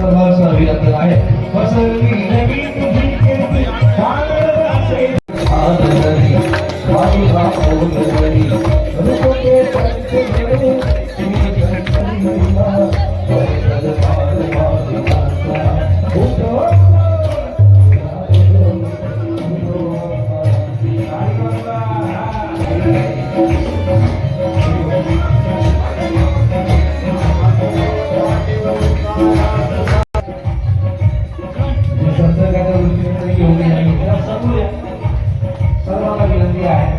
सर्वांचा विनंती आहे वसवी नवी तुझी कीर्ती शांतताचे आदरणी स्वामी भावगणी रूपके पंचे देऊ तुम्ही घटनी महिमा वरद पाल माता सर्वांना विनंती आहे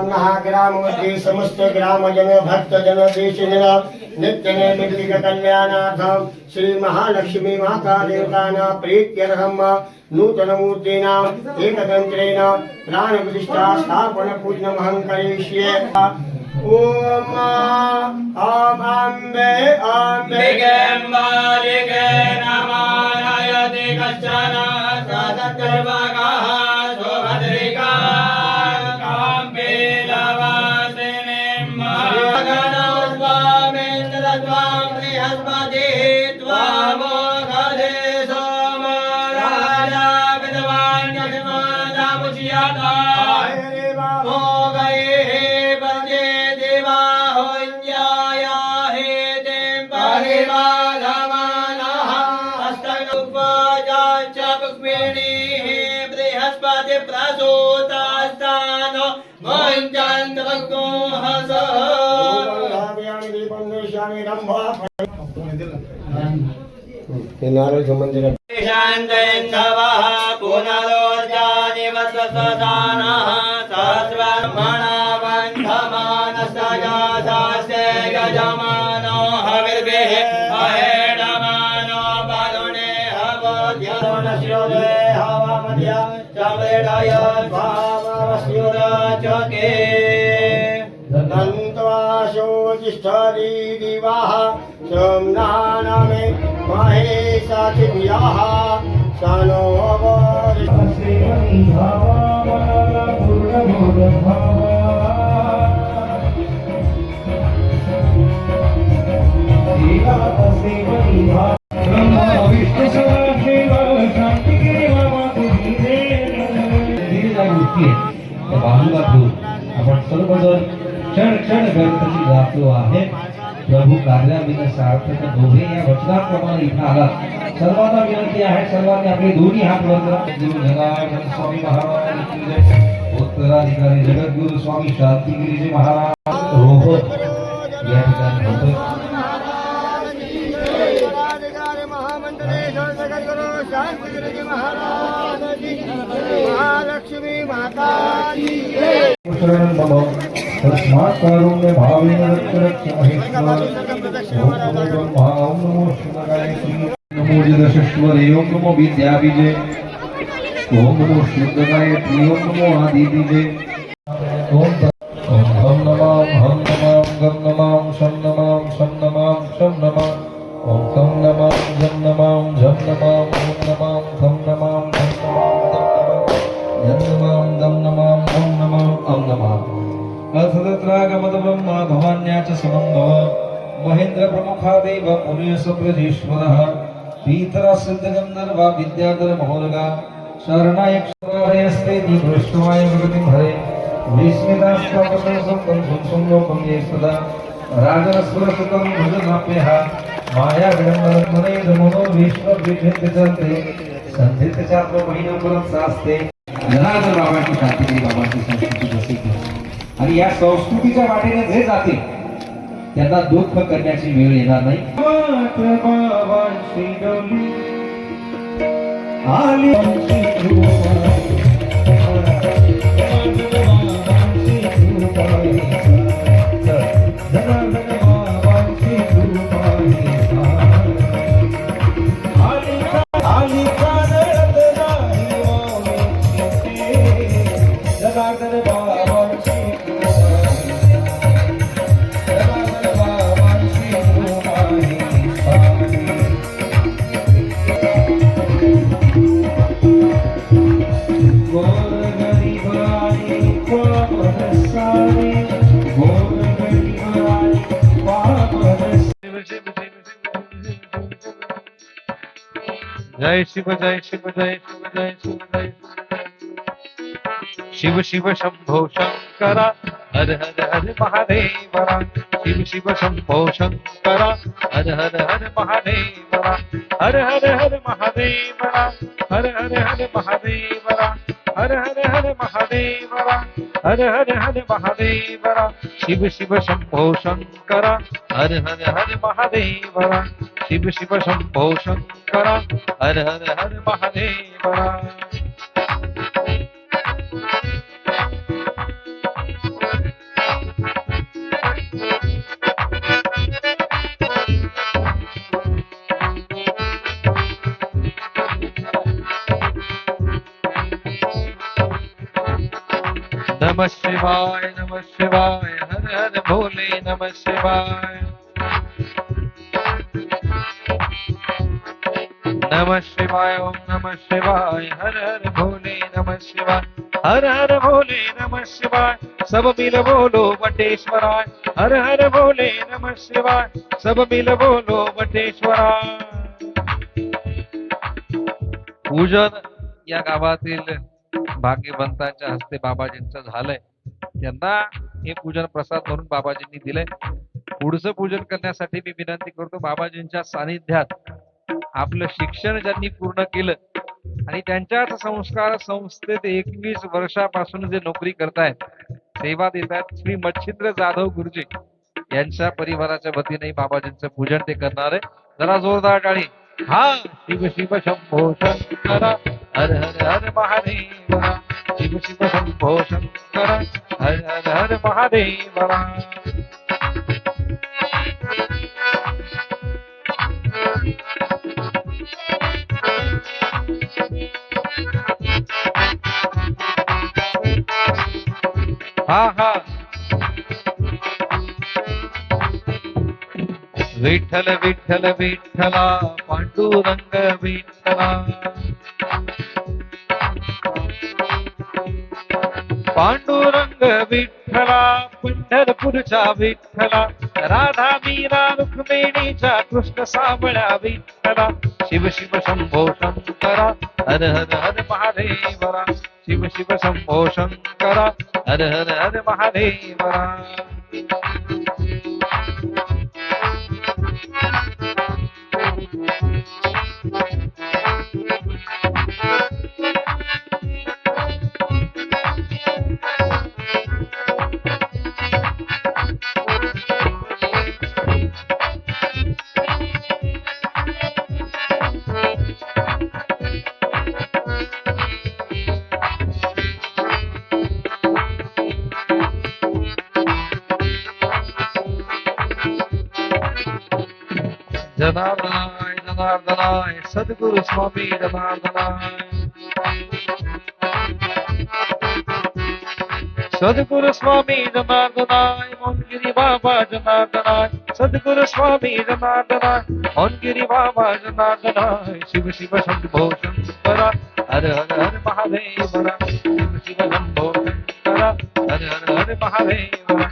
महाग्राममध्ये समस्त ग्रामजन भक्तजन देशजन नित्य नैमित्तिक कल्याणार्थं श्री महालक्ष्मी माता देवताना प्रीत्यर्हं नूतन मूर्तेना एकतंत्रेण प्राण प्रतिष्ठा स्थापन पूजनमहं करिष्ये। ओम अम्बे दिगंबरिके नमायते कश्चन सदकर्मकाः सुभद्रिका काम्बे लवासिने मगनो स्वामेन्द्र त्वां बृहस्पति त्वामोघदे सोमराजा विद्वान् यजमानमुच्यते बृहस्पति प्रसूतास्तानो मंचन्त भक्तो हस नारद मंदिर शांतयन्धवः पुनरोजानिवसदानः सहस्रब्रह्मणावन्धमानसजासास्ते गजमानो हविर्भिः अहेडमानो बलुने हवोद्यरुणश्रोदे हवमध्य चमरेडाय भावरस्युराचके दन्तवाशोजिष्ठरी दिवाः सोमनानमे महेशातिभ्यः सनो आपण सर्वजण क्षण क्षण गणपती गातो आहे प्रभू कार्याविना सार्थक दोघे या वचनाप्रमाणे इथं आलात सर्वांना विनंती आहे सर्वांनी आपले दोन्ही हात वर करा जनार्दन स्वामी महाराज की जय उत्तराधिकारी जगद्गुरु स्वामी शांतिगिरीजी महाराज रोहत या ठिकाणी होते शांतिगिरीजी महाराज की महालक्ष्मी माता की शरणं मम तस्मात् कारुण्य भावेन रक्ष रक्ष महेश्वर ओम नमो शिवाय नमो जगदीश्वरे ओम नमो विद्याबीजे ओम नमो शुद्धकाय ओम नमो आदिबीजे ओम हम नमाम गम नमाम शम नमाम ओम तम नमाम जम नमाम झम नमाम ओम नमाम थम नमाम धम नमाम दम नमाम ओम नमाम अम नमाम असदत्रागमत ब्रह्मा भवान्याच समन्वः महेंद्र प्रमुखादेव मुनिसप्रजेश्वरः पीतरा सिद्धगंधर्व विद्याधर महोदगा शरणायक शरणायस्ते निवृष्टवाय भगतिं हरे विस्मितास्तापते संलोकं ये सदा राजरस्वरसुतं भजनाप्यः माया विडंबनमने धमनो विश्व विचिंतते संधित चात्र महिनोपर्यंत सासते जनार्दन बाबांची शांतिगिरी बाबांची संस्कृती प्रसिद्ध आणि या संस्कृतीच्या वाटेने जे जाते त्यांना दुःख करण्याची वेळ येणार नाही जय शिव जय शिव जय शिव जय शिव जय शिव शिव शंभो शंकरा हर हर हर महादेवरा शिव शिव शंभो शंकरा हर हर हर महादेवरा हर हर हर महादेवरा हर हर हर महादेवरा हर हर हर महादेवरा हर हर हर महादेवरा शिव शिव शंभो शंकरा हर हर हर महादेवरा शिव शिव शंभो शंकरा हर हर हर महादेवरा नमः शिवाय हर हर भोले नमः शिवाय ओम नमः शिवाय हर हर भोले नमः शिवाय हर हर भोले नमः शिवाय सब मिल बोलो वटेश्वराय हर हर भोले नमः शिवाय सब मिल बोलो वटेश्वराय पूजन या गावातील भाग्यवंतांच्या हस्ते बाबाजींचं झालंय त्यांना हे पूजन प्रसाद म्हणून बाबाजींनी दिलंय पुढचं पूजन करण्यासाठी मी विनंती करतो बाबाजींच्या सानिध्यात आपलं शिक्षण ज्यांनी पूर्ण केलं आणि त्यांच्याच संस्कार संस्थेत 21 वर्षापासून जे नोकरी करतायत सेवा देत आहेत श्री मच्छिंद्र जाधव गुरुजी यांच्या परिवाराच्या वतीने बाबाजींचं पूजन ते करणार आहे जरा जोरदार टाळी हा शिव शिव शंभो शंकरा हर हर हर महादेवरा शिव शिव शंभो शंकरा हर हर हर महादेवरा हा हा विठ्ठल विठ्ठल विठ्ठला पांडुरंग विठ्ठला पांडुरंग विठ्ठला पंढरपूरच्या विठ्ठला राधा मीरा रुक्मिणीच्या कृष्ण सावळ्या विठ्ठला शिव शिव शंभो शंकरा हर हर हर महादेवरा शिव शिव शंभो शंकरा हर हर हर महादेवरा जनार्दनाय जनार्दनाय सद्गुरु स्वामी जनार्दनाय सद्गुरु स्वामी जनार्दनाय मोहनगिरी बाबा जनार्दनाय सद्गुरु स्वामी जनार्दनाय मोहनगिरी बाबा जनार्दनाय शिव शिव शंभो शंकरा हर हर हर महादेवरा शिव शिव शंभो शंकरा हर हर हर महादेवरा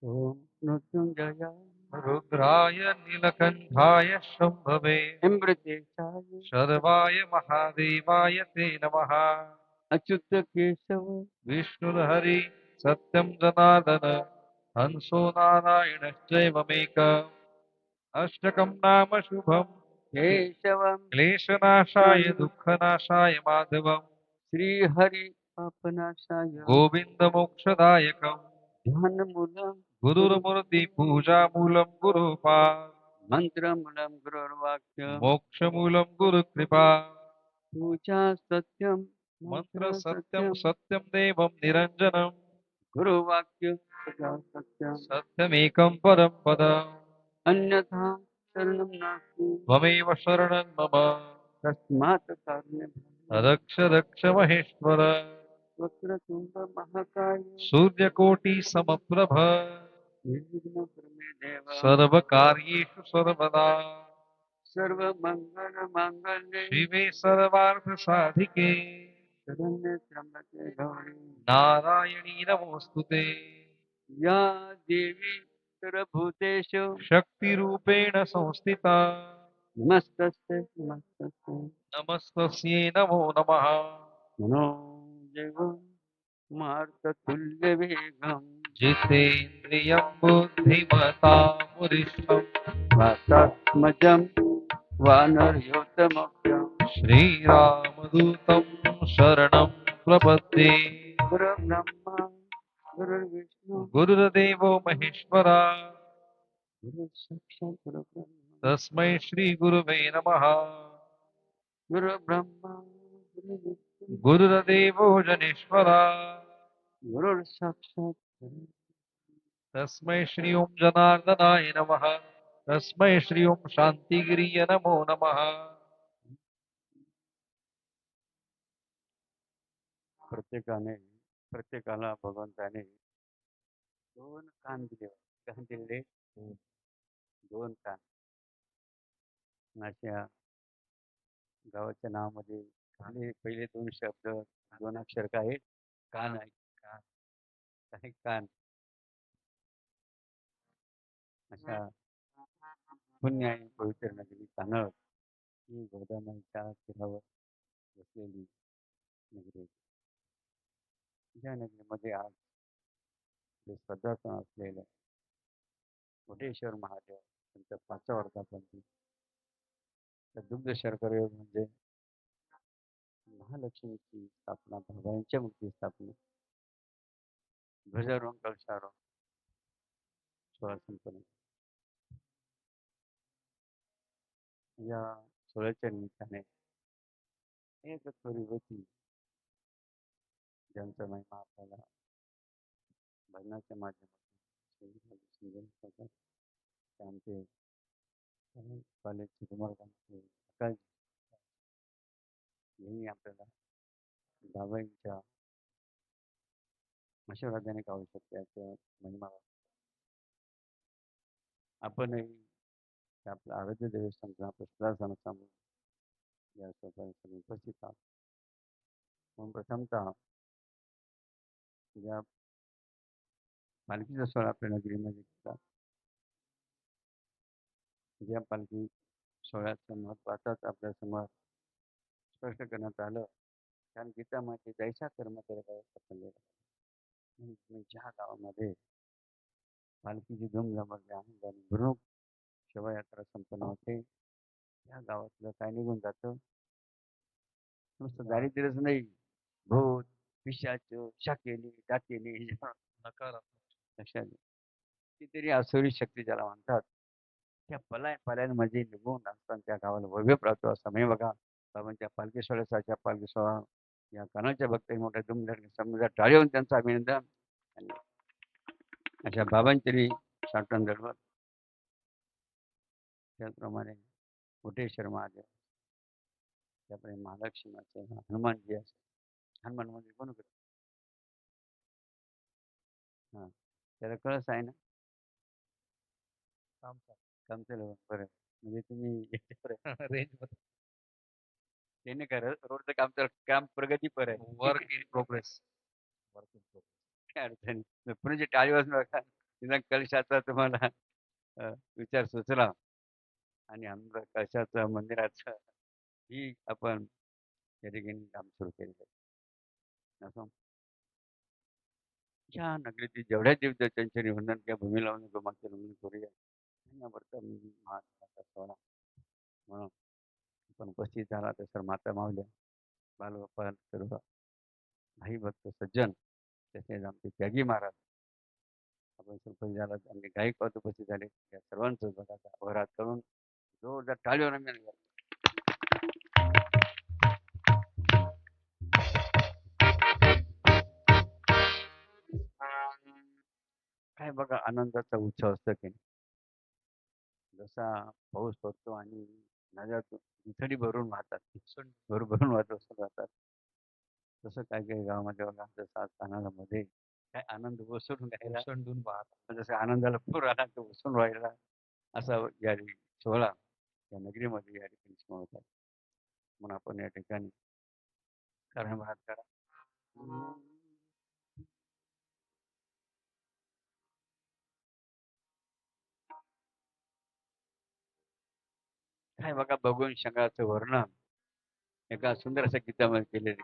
ओम मृत्युंजय रुद्राय नीलकंठाय शंभवे अमृतेशाय शर्वाय महादेवाय ते नमः अच्युत केशव विष्णुर्हरि सत्यं जनार्दन हंसो नारायणश्चैवमेक अष्टकं नाम शुभम् केशवं क्लेशनाशाय दुःखनाशाय माधवम् श्रीहरि पापनाशाय गोविन्दमोक्षदायकम् ध्यानमूलं गुरुर्मूर्ति पूजामूलं गुरुपाद मन्त्रमूलं गुरुर्वाक्य मोक्षमूलं गुरुकृपा पूजा सत्यं मंत्र सत्यं सत्यं देवं निरञ्जनं गुरुवाक्य सदा सत्यं सत्यमेकं परं पदम् अन्यथा शरणं नास्ति त्वमेव शरणं मम तस्मात् कारुण्य रक्ष रक्ष महेश्वर वक्रतुण्ड महाकाय सूर्यकोटि समप्रभ निर्विघ्न प्रमे देव सर्वकार्येषु सर्वदा सर्वमंगल मांगल्ये शिवे सर्वार्थ साधिके शरण्ये त्र्यंबके गौरी नारायणी नमोस्तुते या देवी सर्वभूतेषु शक्तिरूपेण संस्थिता नमस्तस्यै नमस्तस्यै नमस्तस्यै नमो नमः मनो देवं मार्ततुल्यवेगम् जितेन्द्रियं बुद्धिमतां वरिष्ठम् वातात्मजं वानरयोतमभ्यं श्रीरामदूतं शरणं प्रपद्ये गुरुब्रह्मा गुरुर्विष्णु गुरुर्देवो महेश्वरा गुरुसाक्षात् गुरुब्रह्मा तस्मै श्रीगुरुवे नमः गुरुब्रह्मा गुरुर्विष्णु गुरुर्देवो जनेश्वरा गुरुसाक्षात् गुरु तस्मै श्री ओं जनार्दनाय नमः तस्मै श्री ओं शान्तिगिरिय नमो नमः प्रत्येकाला भगवंताने दोन कान दिले कान दिले दोन कान अशा गावाच्या नावामध्ये पहिले दोन शब्द दोन अक्षर काय आहेत? कान आहे कान काही कान अशा पुण्य आणि पवित्र नगरी कानड ही गोदामाईच्या तीरावर बसलेली नगरी आहे. ज्या नगरीमध्ये आज श्रद्धास्थान असलेलं कोटेश्वर महादेव त्यांच्या 5व्या वर्धापन दुग्ध शर्करा योग म्हणजे महालक्ष्मीची स्थापना भगवानच्या मूर्ती स्थापना ध्वजारोहण कलशारोहण सोहळा संपन्न या सोहळ्याच्या निमित्ताने एक थोडी होती ज्यांचा महिमा आपल्याला भजनाच्या माध्यमातून समजून सांगतात ते आमचे कॉलेजचे कुमारकांचे आकाश यांनी आपल्याला बाबांच्या आशीर्वादाने गाऊ शकते याच्या महिमा आपणही आपलं आरोग्य देवस्थान आपलं सुधारणा सांगून या सगळे उपस्थित आहात म्हणून प्रथमतः या पालखीचा सोहळा आपल्या नगरीमध्ये घेतला ज्या पालखी सोहळ्याचं महत्वाचाच आपल्या समोर स्पष्ट करण्यात आलं कारण गीतामध्ये जैसा कर्म करेगा वैसा फल मिळेल. ज्या गावामध्ये पालखीची धूम जमवली आनंदाने भरून शोभायात्रा संपन्न होते या गावातलं काय निघून जातं नुसतं दारिद्र्यच नाही भूत पिशाच शाकेली टाकेली नकारात्मक लक्षात कितीतरी असुरी शक्ती ज्याला म्हणतात त्या पलायनमध्ये निघून असताना त्या गावाला वैभव प्राप्त असा मी बघा बाबांच्या पालखी सोहळ्याच्या पालखी सोहळा या कानाच्या भक्तांनी मोठ्या धुमधडकी समजा टाळी त्यांचं अभिनंदन आणि अशा बाबांची साठवण दडवत त्याचप्रमाणे कोटेश्वर महादेव त्याप्रमाणे महालक्ष्मीचे हनुमानजी असं हनुमान मंदिर कोण करत हां त्याला कळस आहे ना काम चालू बरं म्हणजे तुम्ही रेंज ते नाही करत रोडचं काम प्रगतीपर आहे वर्क इन प्रोग्रेस काय अडचण नाही पुण्याची टाळी वाजून बघा निदान कलशाचा तुम्हाला विचार सुचला आणि आमचं कलशाचं मंदिराचं ही आपण या ठिकाणी काम सुरू केलेलं आहे असं त्या नगरीतील जेवढ्या देवदेवतांचे निवंदन त्या भूमीला गोमाते नमन करूया आणि वर्तन महाराजांचा सोहळा म्हणून आपण उपस्थित झाला तर सर माता मावल्या बालगोपाल सर्व भाई भक्त सज्जन तसेच आमचे त्यागी महाराज आपण उपस्थित झाला आणि गायकवाद उपस्थित झाले या सर्वांचं बघाचा आभार करून जोरदार टाळीवर आम्ही काय बघा आनंदाचा उत्सव असतो की नाही. जसा पाऊस पडतो आणि नद्यातून दुथडी भरून वाहतात भरून वाहतात तसं काय काही गावामध्ये बघा जसं आज कानामध्ये काय आनंद ओसळून घ्यायला ओसंडून वाहत जसं आनंदाला पूर आला तो ओसळून व्हायला असा या सोहळा या नगरीमध्ये या ठिकाणी स्मरत आहे म्हणून आपण या ठिकाणी कारण भात करा काय बघा बघून शंगाचं वर्णन एका सुंदर अशा गीतामध्ये केलेले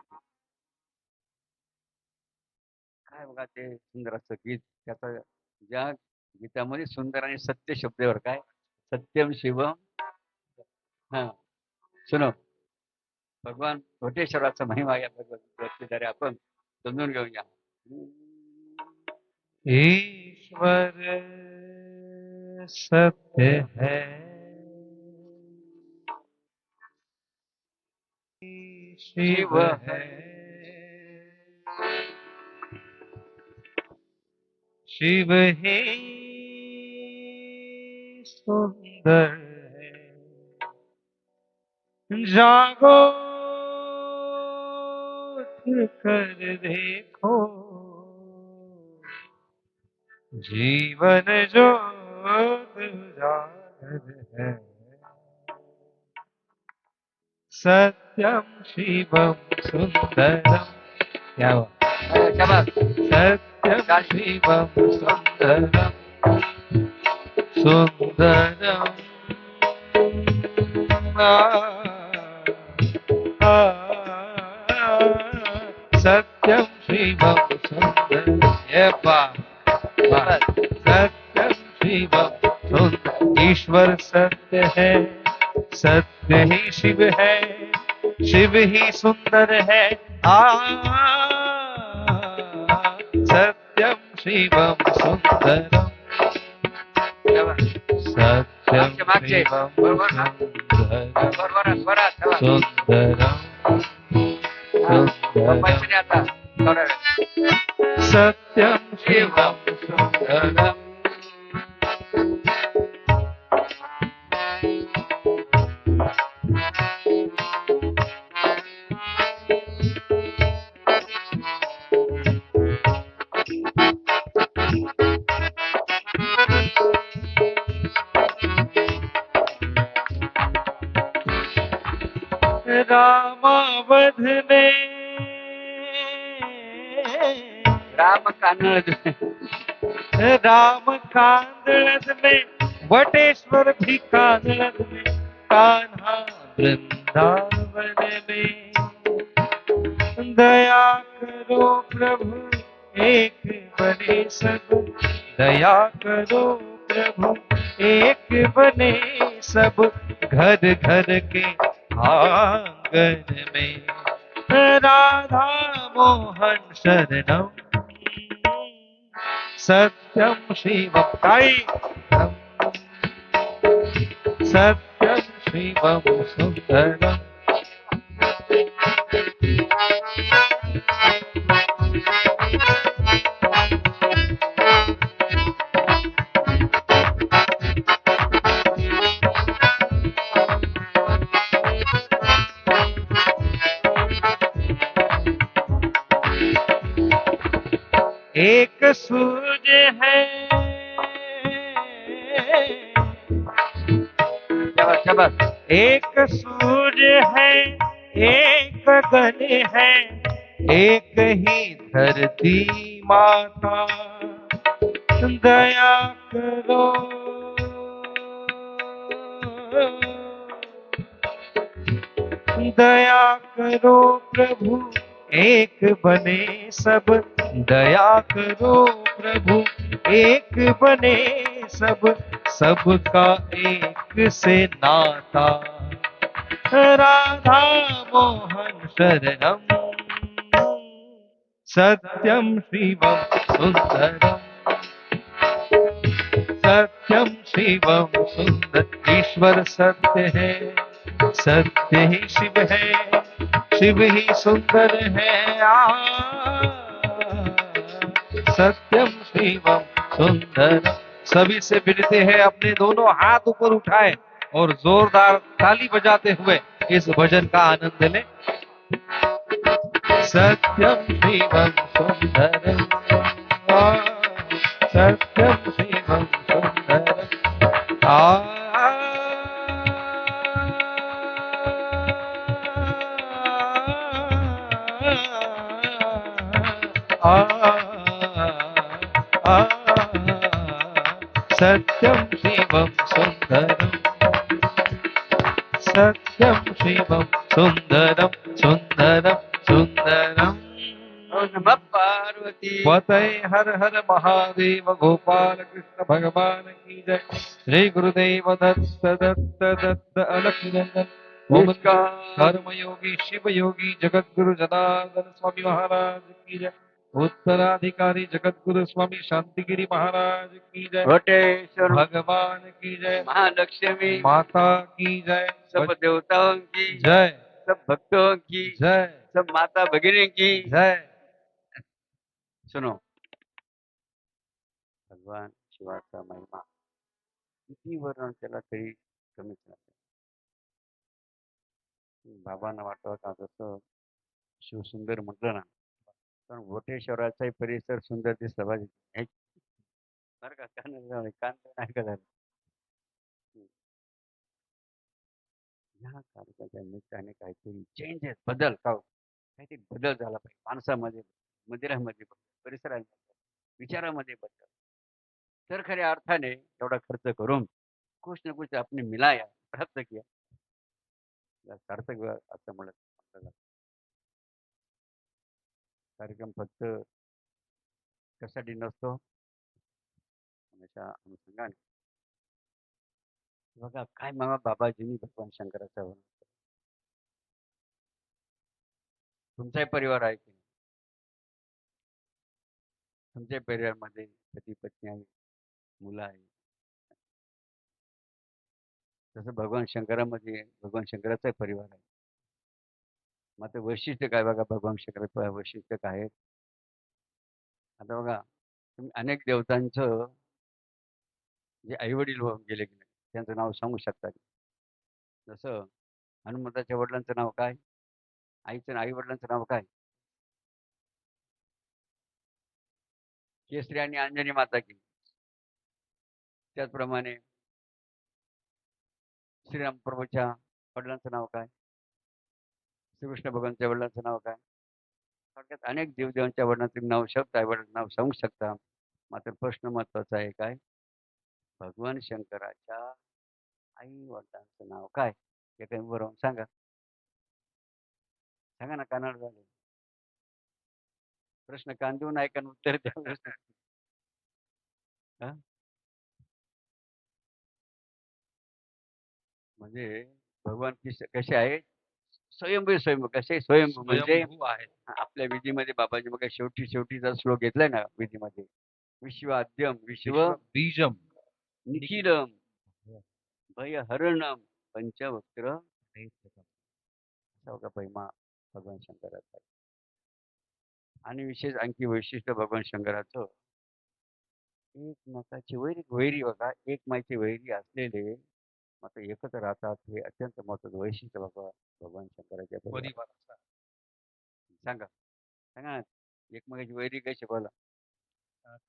काय बघा ते सुंदर असं गीत त्याचा ज्या गीतामध्ये सुंदर आणि सत्य शब्दावर काय सत्यम शिवम हा सुनो भगवान कोटेश्वराचा महिमा या भगवद्गीतेद्वारे आपण समजून घेऊया ईश्वर सत्य है शिव है शिव ही सुंदर है जागो उठ कर देखो जीवन ज्योत उजागर है सत्यम शिवम सुंदरम क्या हुआ सत्यम शिवम सुंदरम सुंदरम सत्यम शिवम सुंदरम सत्यम शिवम सुंदर ईश्वर सत्य है सत्य ही शिव है शिव ही सुंदर है सत्यम शिवम सुंदरम सत्यम शिवम सुंदरम सत्यम शिवम सुंदरम रामावध में राम कांदळद में वटेश्वर भी कांदळद में कान्हा वृंदावन में दया करो प्रभु एक बने सब दया करो प्रभु एक बने सब घर घर के आंगन में राधा मोहन शरणम सत्यम शिवम सत्यम शिवम सुंदरम एक सूरज है एक सूरज है एक गगन है एक ही धरती माता दया करो दया करो प्रभु एक बने सब दया करो प्रभु एक बने सब, सबका एक से नाता। राधा मोहन शरणम, सत्यम शिवम सुंदरम, सत्यम शिवम सुंदर। ईश्वर सत्य है, सत्य ही शिव है, शिव ही सुंदर है। सत्यम शिवम सुंदरम। सभी से विनती है अपने दोनों हाथ ऊपर उठाए और जोरदार ताली बजाते हुए इस भजन का आनंद लें। सत्यम शिवम सुंदरम, सत्यम शिवम सुंदरम। सत्यम शिवम सुंदरम, सत्यम शिवम सुंदरम, सुंदरम सुंदरम। नमः पार्वती पतये हर हर महादेव। गोपाल कृष्ण भगवान की जय। श्री गुरुदेव दत्त दत्त दत्त अलख निरंजन ओमकार कर्मयोगी शिव योगी जगत गुरु जनार्दन स्वामी महाराज की जय। उत्तराधिकारी जगत गुरु स्वामी शांतिगिरी महाराज की जय। वटेश्वर भगवान की जय। महालक्ष्मी माता की जय। सब देवताओं की जय सब भक्तों की जय सब माता भगिनी की जय। सुनो, भगवान शिवाचा महिमा किती वर्णन केला तरी कमीच नाही. बाबांना वाटतं का जसं शिवसुंदर म्हटलं ना, पण वटेश्वराचाही परिसर सुंदर दिसला पाहिजे. हे बरं का, कान नाही का झालं. ह्या कार्यक्रमाच्या निमित्ताने काहीतरी चेंजेस बदल का हो? काहीतरी बदल झाला पाहिजे माणसामध्ये, मंदिरामध्ये बदल, परिसरामध्ये बदल, विचारामध्ये बदल. तर खऱ्या अर्थाने एवढा खर्च करून कुछ ना कुछ आपने मिलाया, प्राप्त किया, या सार्थक असं म्हणत आपल्याला. कार्यक्रम फक्त कशासाठी नसतो, हमेशा अनुषंगाने. बघा काय मग बाबाजींनी भगवान शंकराचा वर्णन केलं. तुमचाही परिवार आहे की नाही? तुमच्या परिवारामध्ये पती पत्नी आहे, मुलं आहे. तसं भगवान शंकरामध्ये भगवान शंकराचाही परिवार आहे. मात्र वैशिष्ट्य काय बघा भगवान शंकराचं वैशिष्ट्य काय आहे. आता बघा तुम्ही अनेक देवतांचं जे आई वडील गेले की नाही त्यांचं नाव सांगू शकता की? जसं हनुमंताच्या वडिलांचं नाव काय, आईचं आई वडिलांचं नाव काय? केसरी आणि अंजनी माता की. त्याचप्रमाणे श्रीराम प्रभूच्या वडिलांचं नाव काय, श्रीकृष्ण भगवानच्या वडिलांचं नाव काय? थोडक्यात अनेक देवदेवांच्या वडिलांचं नाव शब्द आई वडिलांचं नाव सांगू शकता. मात्र प्रश्न महत्वाचा आहे काय, भगवान शंकराच्या आई वडिलांचं नाव काय? हे काही बरोबर सांगा, सांगा ना. कानाड झाले प्रश्न, कान देऊन ऐका आणि उत्तर द्या. हा? म्हणजे भगवान कसे आहे, स्वयंभू. स्वयंभू कसे स्वयंभू म्हणजे स्वयंभू आहे. आपल्या विधीमध्ये बाबाजी मग शेवटी शेवटीचा श्लोक घेतलाय ना विधीमध्ये, विश्वाद्यम विश्व बीजम निखिलम भयहरणम पंचवक्त्र असा महिमा भगवान शंकराचा आहे. आणि विशेष आणखी वैशिष्ट्य भगवान शंकराचं, एकमेकाची वैरी बघा, एकमेकाची वैरी असलेले मात्र एकत्र राहतात. हे अत्यंत महत्वाचं वैशिष्ट्य बघा भगवान शंकराच्या परिवारात. परिवाराचा. सांगा सांगा ना, एकमेकाची वैरी कशी बोला.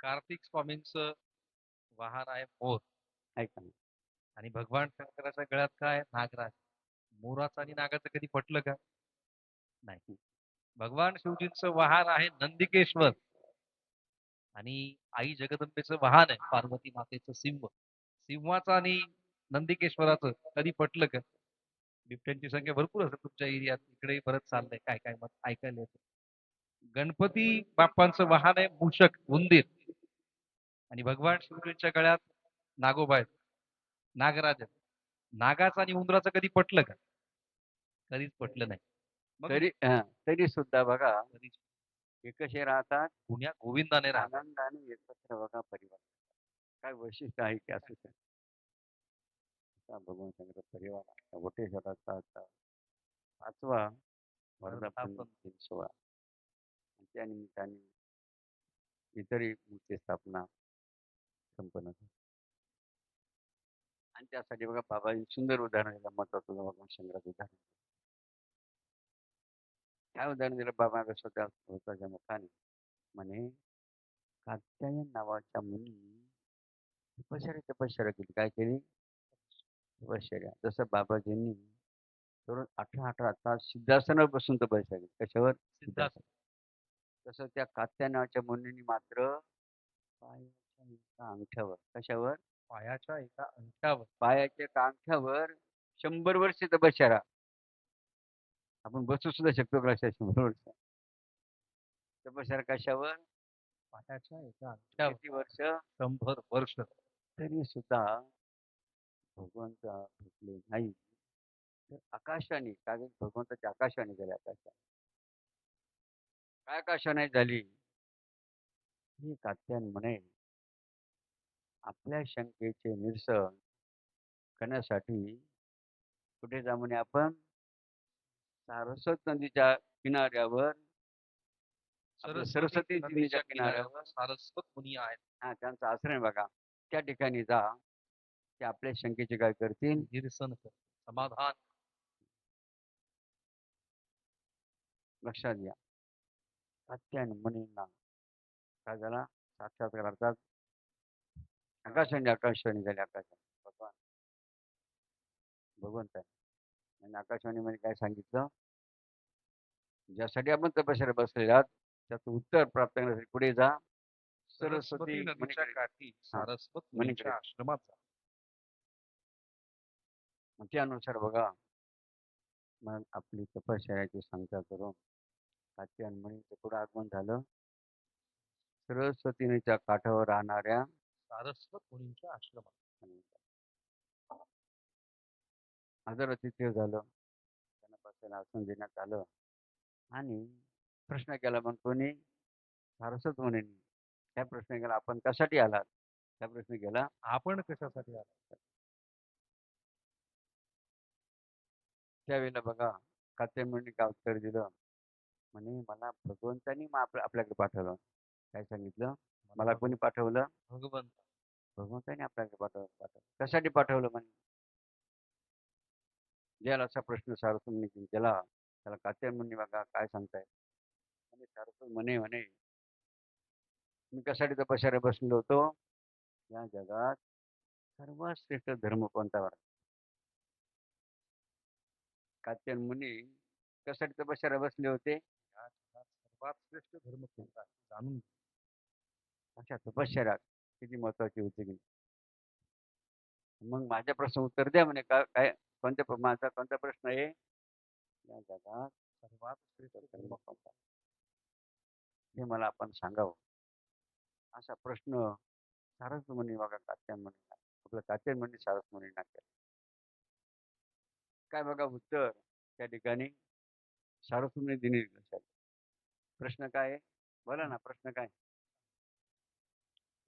कार्तिक स्वामींचं वाहन आहे मोर ऐका ना, आणि भगवान शंकराच्या गळ्यात काय आहे? नागराज. मोराचं आणि नागाचं कधी पटलं का? नाही. भगवान शिवजींचं वाहन आहे नंदिकेश्वर आणि आई जगदंबेचं वाहन आहे पार्वती मातेचं सिंह. सिंहाचं आणि नंदिकेश्वराचं कधी पटलं का? बिबट्यांची संख्या भरपूर असेल तुमच्या एरियात, इकडेही बरंच चाललंय, काय काय मत ऐकायला येतं. गणपती बाप्पांचं वाहन आहे मूषक, उंदीर, आणि भगवान शिवजींच्या गळ्यात नागोबा आहेत, नागराज आहेत. नागाचं आणि उंदराचं कधी पटलं का? कधीच पटलं नाही. मग तरी सुद्धा बघा तरी हे कसे राहतात पुण्या गोविंदाने राहतात. आनंदाने एकत्र बघा परिवार. काय वैशिष्ट्य आहे की असू शकतं. भगवान शंकर परिवार वटेश्वराचा आता 5वा वर्धापन दिन सोहळा. त्या निमित्ताने इतरही मूर्ती स्थापना संपन्न झाली. आणि त्यासाठी बघा बाबांनी सुंदर उदाहरण दिलं, महत्वाचं भगवान शंकराचं उदाहरण. काय उदाहरण दिलं बाबा स्वतःच्या मुखाने? म्हणे कात्यायन नावाच्या मुनी तपश्चर्या केली. काय केली? तपश्चर्या. जसं बाबाजींनी धरून 18 तास सिद्धासनावर बसून तपश्चर्या केली. कशावर? सिद्धासन. तसं त्या कात्या नावाच्या मुनींनी मात्र पायाच्या एका अंगठ्यावर, कशावर? पायाच्या एका अंगठ्यावर. पायाच्या एका अंगठ्यावर 100 वर्ष तपश्चर्या. आपण बसू सुद्धा शकतो का? 100 वर्ष तपश्चर्या कशावर? पायाच्या एका अंगठ्यावर. किती वर्ष? 100 वर्ष. तरी सुद्धा भगवंता भेटले नाही. तर आकाशवाणी, कारण भगवंताची आकाशवाणी झाली. आकाशवाणी काय आकाशवाणी झाली? ही कात्यायन म्हणे आपल्या शंकेचे निरसन करण्यासाठी कुठे जा म्हणे आपण? सारस्वत नदीच्या किनाऱ्यावर, सरस्वती नदीच्या किनाऱ्यावर सारस्वत मुनी आहेत. हा त्यांचा आश्रम आहे बघा. त्या ठिकाणी जा, ते आपल्या शंकेचे काय करतील? निरसन कर, समाधान. लक्षात घ्या. कात्यायन मुनींना काय झाला? साक्षात्कार अर्थात आकाशवाणी झाली. आकाशवाणी भगवंत आहे. आणि आकाशवाणीमध्ये काय सांगितलं? ज्यासाठी आपण तपश्चर्या बसलेले आहात त्याचं उत्तर प्राप्त करण्यासाठी पुढे जा, सरस्वती नदीच्या काठी सारस्वत मुनीच्या आश्रमात जा. त्यानुसार बघा मग आपली तपश्चर्याची सांगता करून कात्यायन मुनीचं पुढे आगमन झालं. सरस्वती नदीच्या काठावर राहणाऱ्या सारस्वत मुनीच्या आश्रमात. आदर तिथे झालं. त्यांना बसायला आसन देण्यात आलं आणि प्रश्न केला. मग कोणी? सारस्वत मुनींनी. त्या प्रश्न केला, आपण कशासाठी आलात? त्या प्रश्न केला, आपण कशासाठी आला? त्यावेळेला बघा कात्यायन मुनींनी काय उत्तर दिलं? म्हणे मला भगवंतानी आपल्याकडे पाठवलं. काय सांगितलं? मला कोणी पाठवलं? भगवंत. भगवंतानी आपल्याकडे पाठवलं. कशासाठी पाठवलं म्हणे? ज्याला असा प्रश्न सारस्वत मुनींनी केला त्याला कात्यायन मुनी बघा काय सांगताय? आणि सारस्वत म्हणे मी कशासाठी तपश्चर्या बसलेलो होतो? या जगात सर्वात श्रेष्ठ धर्म कोणता बरं? कात्यायन मुनी कशासाठी तपश्चर्या बसले होते? या जगात सर्वात श्रेष्ठ धर्म कोणता जाणून घे. अशा तपश्चर्या किती महत्वाची होती की. मग माझ्या प्रश्न उत्तर द्या म्हणे. काय माझा कोणता प्रश्न आहे? या जगात सर्वात श्रेष्ठ धर्म कोणता हे मला आपण सांगावं. असा प्रश्न सारस्वत मुनी बघा कात्यायन मुनींना, आपलं कात्यायन मुनी सारस्वत मुनींना केला. काय बघा उत्तर त्या ठिकाणी सारस्वत मुनी दिली. प्रश्न काय आहे? बोला ना, प्रश्न काय?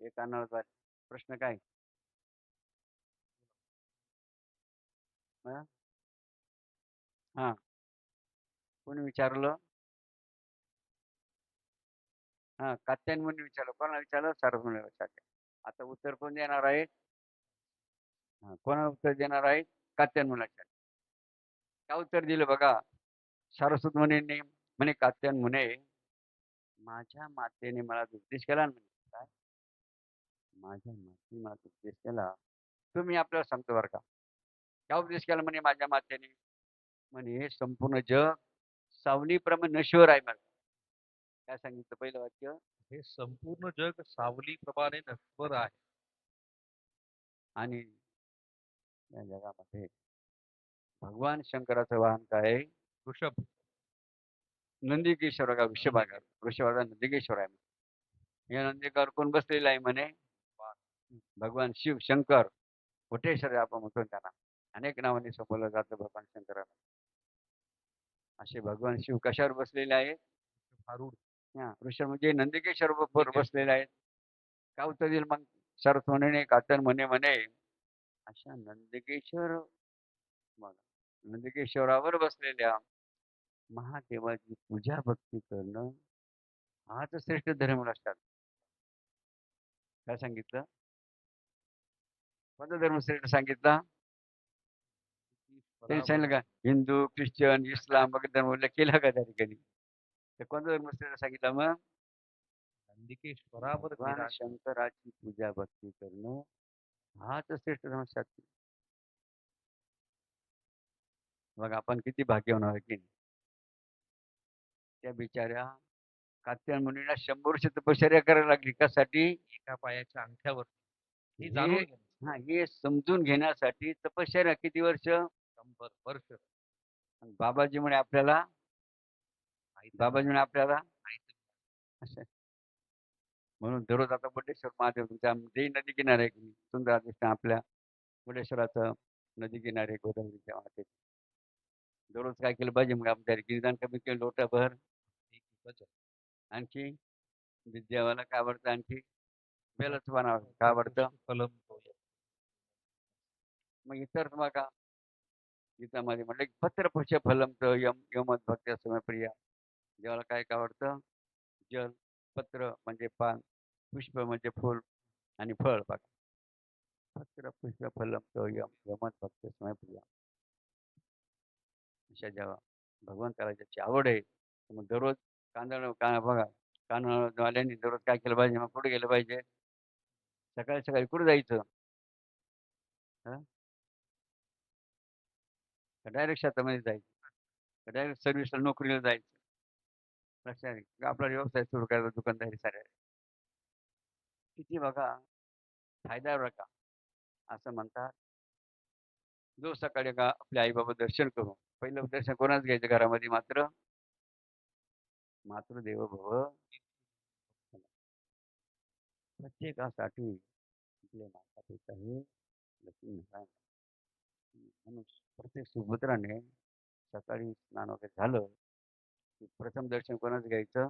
एक कानावर प्रश्न काय? हा कोणी विचारलं? हा कात्यायन मुनी विचारलं. कोणाला विचारलं? सारस्वत मुनीला विचारलं. आता उत्तर कोण देणार आहे? कोणाला उत्तर देणार आहे? कात्यायन मुनीला. काय उत्तर दिलं बघा सारस्वत मुनींनी? म्हणे कात्यायन मुने माझ्या मातेने मला उपदेश केला. काय? माझ्या मातेने मला उपदेश केला. तुम्ही आपल्याला सांगतो बरं का. काय उपदेश केला म्हणे माझ्या मातेने? म्हणे हे संपूर्ण जग सावलीप्रमाणे नश्वर आहे. मला काय सांगितलं पहिलं वाक्य? हे संपूर्ण जग सावलीप्रमाणे नश्वर आहे. आणि या जगामध्ये भगवान शंकराचं वाहन काय आहे? वृषभ. नंदिकेश्वर का वृषभाचा नंदिकेश्वर आहे. या नंदिकेवर कोण बसलेला आहे म्हणे? भगवान शिव शंकर कोटेश्वर आपण म्हणतो त्यांना. अनेक नावाने संबोधलं जातं भगवान शंकराला. असे भगवान शिव कशावर बसलेले आहेत? हा, वृषभ म्हणजे नंदिकेश्वर वर बसलेले आहेत. का उत्तर देईल मग? शरत म्हणे कातन म्हणे अशा नंदिकेश्वर नंदिकेश्वरावर बसलेल्या महादेवाची पूजा भक्ती करणं हाच श्रेष्ठ धर्म असतात. काय सांगितलं? कोणता धर्म श्रेष्ठ सांगितला? त्यांनी सांगितलं का हिंदू ख्रिश्चन इस्लाम वगैरे धर्म उल्लेख केला का त्या ठिकाणी? तर कोणता धर्म श्रेष्ठ सांगितला मग? नंदिकेश्वरावर भगवान शंकराची पूजा भक्ती करणं हाच श्रेष्ठ धर्म असतात. मग आपण किती भाग्यवान आहोत की नाही? त्या बिचाऱ्या कात्यायन मुनीला 100 वर्ष तपश्चर्या करायला लागली. कशासाठी? एका पायाच्या अंगठ्यावर हे हे जाणून घे. हे समजून घेण्यासाठी तपश्चर्या किती वर्ष? 100 वर्ष. आणि बाबाजी म्हणे आपल्याला असं. म्हणून दररोज आता बुद्धेश्वर महादेव तुमच्या ते नदी किनारे आहे की नाही? सुंदर दिसतं आपल्या बुद्धेश्वराचं नदी किनारे गोदावरीच्या वाटेत. दररोज काय केलं पाहिजे मग आपल्या गिरदान कमी केलं लोटाभर. आणखी विद्यावाला काय आवडतं? आणखी बेलच बनावं काय आवडतं? फलम मग इतर बघा गीतामध्ये म्हटलं पत्र पुष्य फलम यमत भक्त समप्रिया. देवाला काय काय आवडतं? जल, पत्र म्हणजे पान, पुष्प म्हणजे फूल आणि फळ बघा. पत्र पुष्प फलम यमत भक्त समप्रिया. अशा जेव्हा भगवंताला ज्याची आवड आहे मग दररोज बघा कानवाल्यांनी दररोज काय केलं पाहिजे? मग कुठे गेलं पाहिजे? सकाळी सकाळी कुठे जायचं? डायरेक्ट शेतामध्ये जायचं, डायरेक्ट सर्व्हिसला नोकरीला जायचं. लक्षात आहे का? आपला व्यवसाय सुरू करायचा दुकानदारी साऱ्या. किती बघा फायदा बघा. असं म्हणतात जो सकाळी का आपल्या आईबाबा दर्शन करू. पहिलं दर्शन कोणाच घ्यायचं घरामध्ये? मातृदेव भव. प्रत्येकासाठी आपले माता पिता हे लक्ष्मीनारायण. म्हणून प्रत्येक सुपुत्राने सकाळी स्नान वगैरे झालं की प्रथम दर्शन कोणाच घ्यायचं?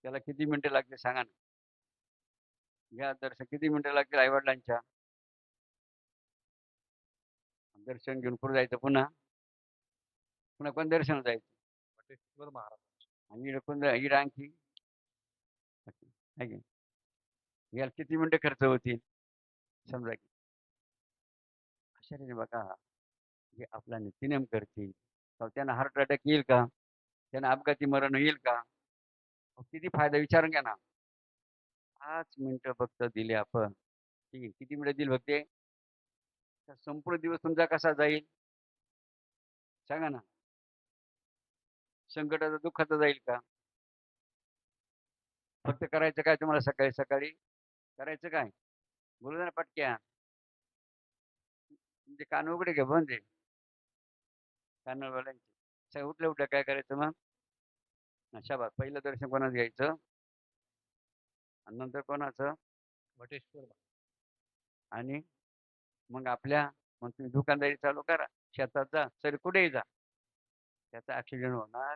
त्याला किती मिनिटं लागते सांगा ना? घ्या दर्शन. किती मिनिटं लागतील आईवडिलांच्या? दर्शन घेऊन पुढे जायचं. पुन्हा कोण दर्शन जायचं? वटेश्वर महाराज. आणि इकडे आणखी याला किती मिनिटं खर्च होतील समजा की? अशा बघा जे आपला नित्यनेम करतील त्यांना हार्ट अटॅक येईल का? त्यांना अपघाती मरण येईल का? किती फायदा विचारून घ्या ना. 5 मिनिटं फक्त दिले आपण. ठीक आहे, किती मिनिटं दिली फक्त? संपूर्ण दिवस तुमचा कसा जाईल सांगा ना? संकटाचा दुःखाचा जाईल का? फक्त करायचं काय तुम्हाला? सकाळी सकाळी करायचं काय? बोलू ना पटक्या. तुमचे कान उघडे घ्या, बंद आहे कानवाल्यांचे. सगळं उठल्या काय करायचं मग? शाबास. पहिलं दर्शन कोणाचं घ्यायचं आणि नंतर कोणाचं? वटेश्वर. आणि मग मग तुम्ही दुकानदारी चालू करा, शेतात जा, सर कुठेही जा, त्याचा ऍक्सिडेंट होणार,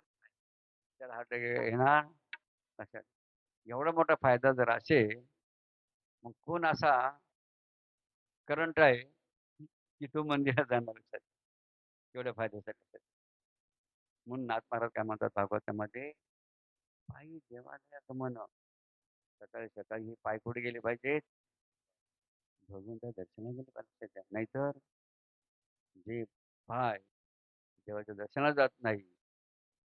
त्याला हार्ट येणार. अशा एवढा मोठा फायदा जर असेल मग कोण असा करंट आहे की तो मंदिरात जाणार एवढ्या फायद्यासाठी? म्हणून नाथ महाराज काय म्हणतात भागवतामध्ये? पायी देवालयात मन. सकाळी सकाळी हे पाय कुठे गेले पाहिजेत? भगवंता दर्शनाला गेले पाहिजे. नाहीतर जे पाय देवाच्या दर्शनाला जात नाही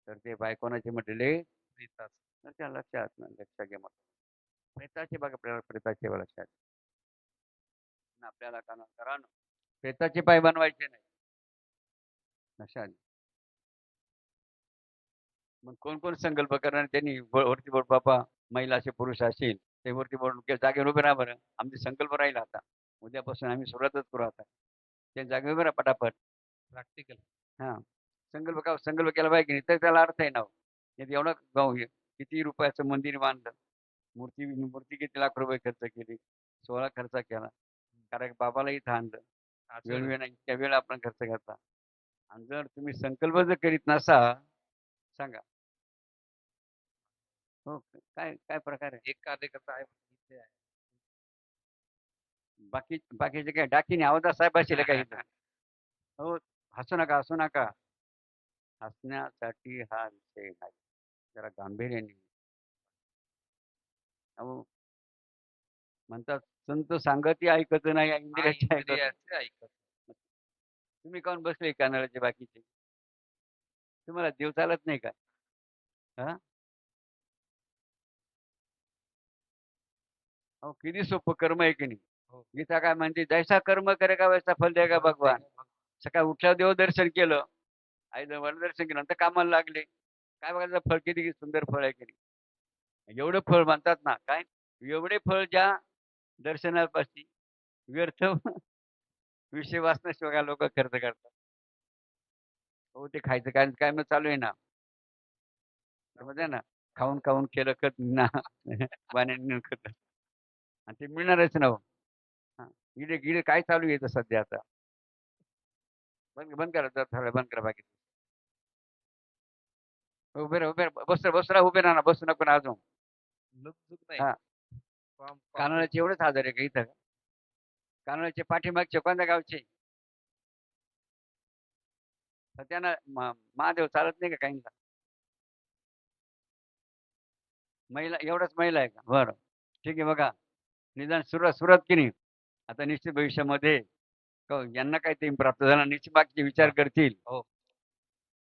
तर ते पाय कोणाचे म्हटलेले? तर त्या लक्षात घ्या. मग प्रेताचे बघा, आपल्याला प्रेताचे लक्षात. आपल्याला करा प्रेताचे पाय बनवायचे नाही लक्षात. मग कोण कोण संकल्प करणार? त्यांनी वरती बोर्ड बापा महिला असे पुरुष असतील ते वरती बोर्ड जागेवर उभे राहा बरं. आमचे संकल्प राहील आता उद्यापासून आम्ही सुरुवातच करू. आता ते जागे उभे राहा पटापट. प्रॅक्टिकल. हा, संकल्प केला पाहिजे की नाही तर त्याला अर्थ आहे ना हो. नाही तर एवढं गाव किती रुपयाचं मंदिर बांधलं, मूर्ती किती लाख रुपये खर्च केली, सोहळा खर्च केला, कारण बाबाला इथं आणलं, असं वेळ इतक्या वेळ आपण खर्च करता. आणि जर तुम्ही संकल्प जर करीत नसा, सांगा हो काय काय प्रकार आहे. एक कार्यकर्ता आहे इथे आहे. बाकीचे काय डाकीने आवाज साहेब असेल काही हो. हसू नका. हसण्यासाठी हा विषय नाही, जरा गांभीर्याने. अहो म्हणतात संत सांगती ऐकत नाही हा, इंद्रियाची ऐकत. इंद्रियाचे ऐकत. तुम्ही काऊन बसले कानाळाचे बाकीचे, तुम्हाला देव चालत नाही का? हा अहो किती सोपं कर्म आहे की नाही. हो. गीता काय म्हणते, जैसा कर्म करेगा वैसा फल देगा भगवान. सकाळी उठल्यावर देवदर्शन केलं, आईचं वरदर्शन केलं, नंतर कामाला लागले. काय बघायचं फळ किती सुंदर फळ आहे की नाही. एवढं फळ म्हणतात ना काय, एवढे फळ ज्या दर्शनापाशी व्यर्थ विषय वाचण्याशिवाय लोक खर्च करतात. हो ते खायचं काय काय मग चालू आहे ना, समजलं ना. खाऊन खाऊन केलं खत ना पाण्याने खत, आणि ते मिळणारच ना हो. हा. इडे गिडे काय चालू आहे इथं सध्या आता. बंद बंद करा जरा, थोडं बंद करा बाकी. उभे राहा उभे राहा ना, बसू नको ना अजून. लुकझुक नाही. हा फॉर्म कानळाचे एवढंच आजार आहे का इथं? कानळाचे पाठीमागचे कोणत्या गावचे? तर त्यांना महादेव चालत नाही का काहींना? महिला एवढंच महिला आहे का? बरं ठीक आहे. बघा निदान सुरुवात की नाही. आता निश्चित भविष्यामध्ये यांना काही ते प्राप्त झाला, निश्चित बाकीचे विचार करतील. हो.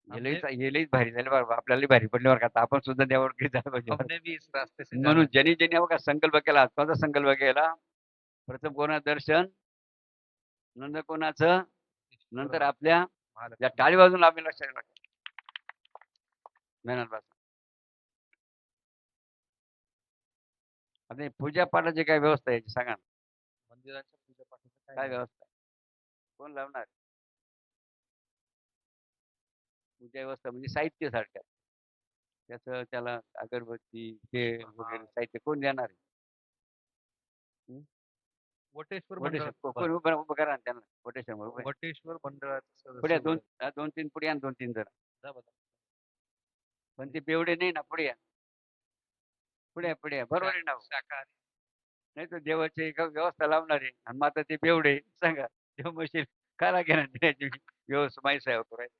हे लईच भारी झाले बरं, आपल्याला भारी पडले बरं का. आता आपण सुद्धा देवावर काही झालं पाहिजे बरं. हमने भी इस रास्ते से म्हणून जाना ज्यांनी ज्यांनी बघा संकल्प केला, कोणता संकल्प केला? प्रथम कोणाचं दर्शन, नंतर कोणाचं, नंतर आपल्या. महालक्ष्मी. या टाळी वाजून आम्ही लक्षात ठेवा. मेहनत बस. आता हे पूजा पाठाची काय व्यवस्था आहे याची सांगा ना. मंदिराच्या पूजा पाठाचं काय व्यवस्था आहे? कोण लावणार? पूजा व्यवस्था म्हणजे साहित्य सारखं त्याचं, त्याला अगरबत्ती हे वगैरे साहित्य कोण देणार आहे? वटेश्वर वटेश्वर मंडळ. कोण उभं करा ना त्यांना, वटेश्वर उभे. वटेश्वर मंडळाचं पुढे सदस्य दोन तीन पुढे या, 2-3 जण. जा बघा. पण ते बेवडे नाही ना, पुढे या. पुढे या बरोबर आहे ना हो? शाकाहारी. नाही तर देवाची एक व्यवस्था लावणार आहे आणि मग आता ते बेवडे सांगा, देव म्हणशील काला घेणार त्याची व्यवस्था माहीत आहे होतो राहील.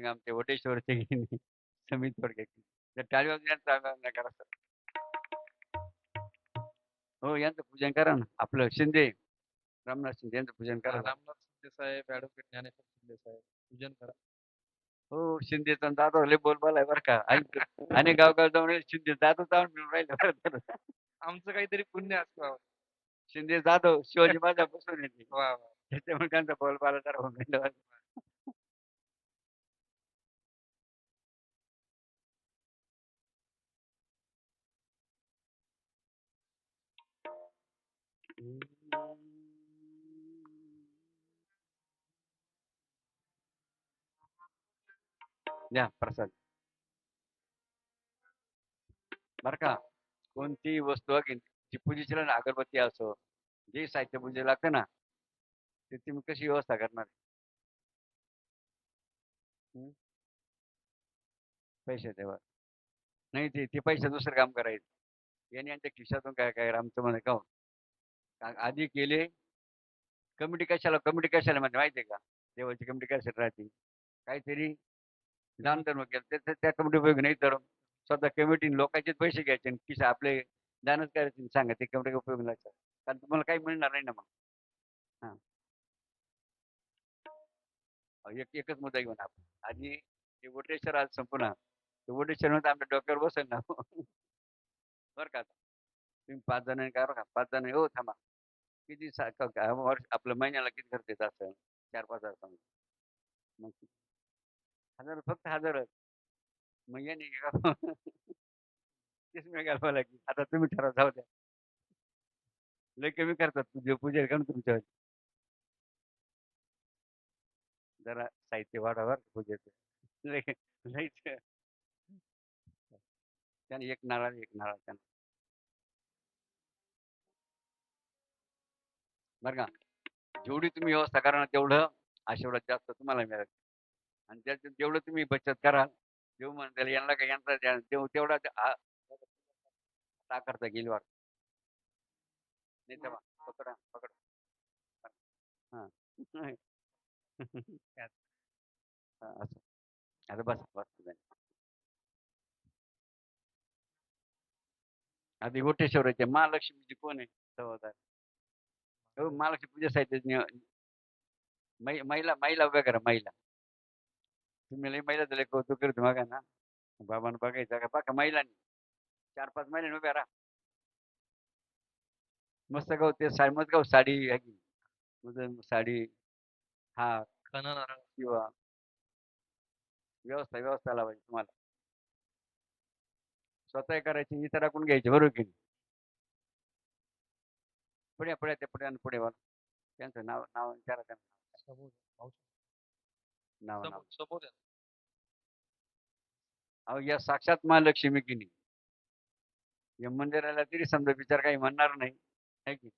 आमचे वटेश्वरचे समित थोडक्यात टाळी वाजून यांचं आगमन करा सर. हो यांचं पूजन करा ना, आपलं शिंदे रामनाथ शिंदे यांचं पूजन करा. रामनाथ शिंदे साहेब, ऍडव्होकेट ज्ञानेश्वर शिंदे साहेब पूजन करा. हो शिंदेचा जाधव लय बोलबाला आहे बरं का. आणि गाव जाऊन शिंदे जाधव जाऊन मिळून राहिले बरं. आमचं काहीतरी पुण्य असतं. शिंदे जाधव शिवाजी माझा बसून येते, वा वा. त्याच्यामुळे त्यांचा बोलबाला जरा होऊन गेला. द्या प्रसाद बर का. कोणती वस्तू जी पूजेची ना, अगरबत्ती असो, जे साहित्य पूजेला लागतं ना, ते तुम्ही कशी व्यवस्था करणार? पैसे तेव्हा नाही, ते पैसे दुसरं काम करायचं. यांनी यांच्या खिशातून काय काय आमचं म्हणे का हो? आधी केले कमिटी कशाला म्हणजे माहितीये का? देवाची कमिटी कशाला राहते? काहीतरी दान धर्म केलं त्या कमिटी उपयोग नाही, तर स्वतः कमिटीने लोकांचेच पैसे घ्यायचे आणि खिशा आपले दानच करायचे. सांगा ते कमिटी उपयोग नाही, कारण तुम्हाला काही मिळणार नाही ना मग. हा एकच मुद्दा घेऊन आपण आधी ते वटेश्वर आज संपून ते वटेश्वर मध्ये आमच्या डोक्यावर बसेल ना बरं का. तुम्ही 5 जणांनी काय बरं का, 5 जण हो थांबा. किती वर्ष आपलं महिन्याला किती खर्च येत असेल? 4-5 हजार समजा. मग हजार फक्त 1000च. मग याने तेच मी घालवा लागेल. आता तुम्ही ठरवा, जाऊ द्या. लय कमी करतात पूजा करून तुमच्या जरा साहित्य वाढावर पूजेचं. लईच त्याने एक नारळ त्यानं बरं का. जेवढी तुम्ही व्यवस्था करा ना तेवढं आशीर्वाद जास्त तुम्हाला मिळेल. आणि त्याच्यात जेवढं तुम्ही बचत कराल देव म्हणेल यांना काय यांचा देव तेवढा साकारता येईल वाटतं. नाही तेव्हा पकडा पकड हा. असं आता बस तुम्ही. आधी गोटेश्वराचे महालक्ष्मीची कोण आहे सवादार. हो महालक्ष्मी पूजा साहित्य महिला उभ्या करा महिला. तुम्ही लई महिला झाले कौतुक करतो बघा ना. बाबांना बघायचं का बघा महिलांनी 4-5 महिन्यांनी उभ्या राहा. मस्त गाव ते मस्त गाव साडी आहे की साडी हा खणा नारळ किंवा व्यवस्था लावायची तुम्हाला. स्वतः करायची इतराकडून घ्यायची बरोबर की नाही. पुढे ते पुढे आणि पुढे वाला त्यांचं नाव विचारा त्यांना. समोर पाहू शकतो. नाव समोर आहे. अहो या साक्षात महालक्ष्मी की नाही. या मंदिराला तरी समजा विचार काही म्हणणार नाही है की.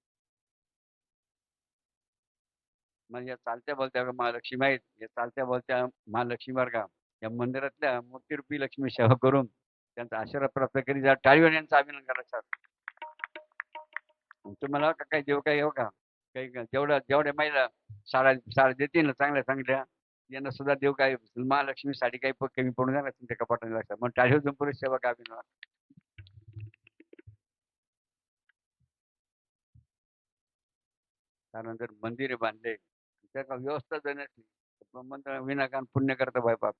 मग या चालत्या बोलत्या महालक्ष्मी आहेत या चालत्या बोलत्या महालक्ष्मी बरं का या मंदिरातल्या मूर्तिरूपी लक्ष्मी सेवा करून त्यांचा आशीर्वाद प्राप्त करी जा. टाळीवर यांचा अभिनंदन करायचा. तुम्हाला काही देऊ काही हो का काही जेवढ्या महिला साड्या देतील ना चांगल्या यांना सुद्धा देऊ काय महालक्ष्मी साडी काही कमी पडून जाणार तुमच्या कपाटाने लक्षात. मग टाळीवर जाऊन पुरुष सेवा का अभिनंदन. कारण जर मंदिरे बांधले त्या व्यवस्था जर नसली तर मंदिर विनाकारण पुण्य करता बाय बाप.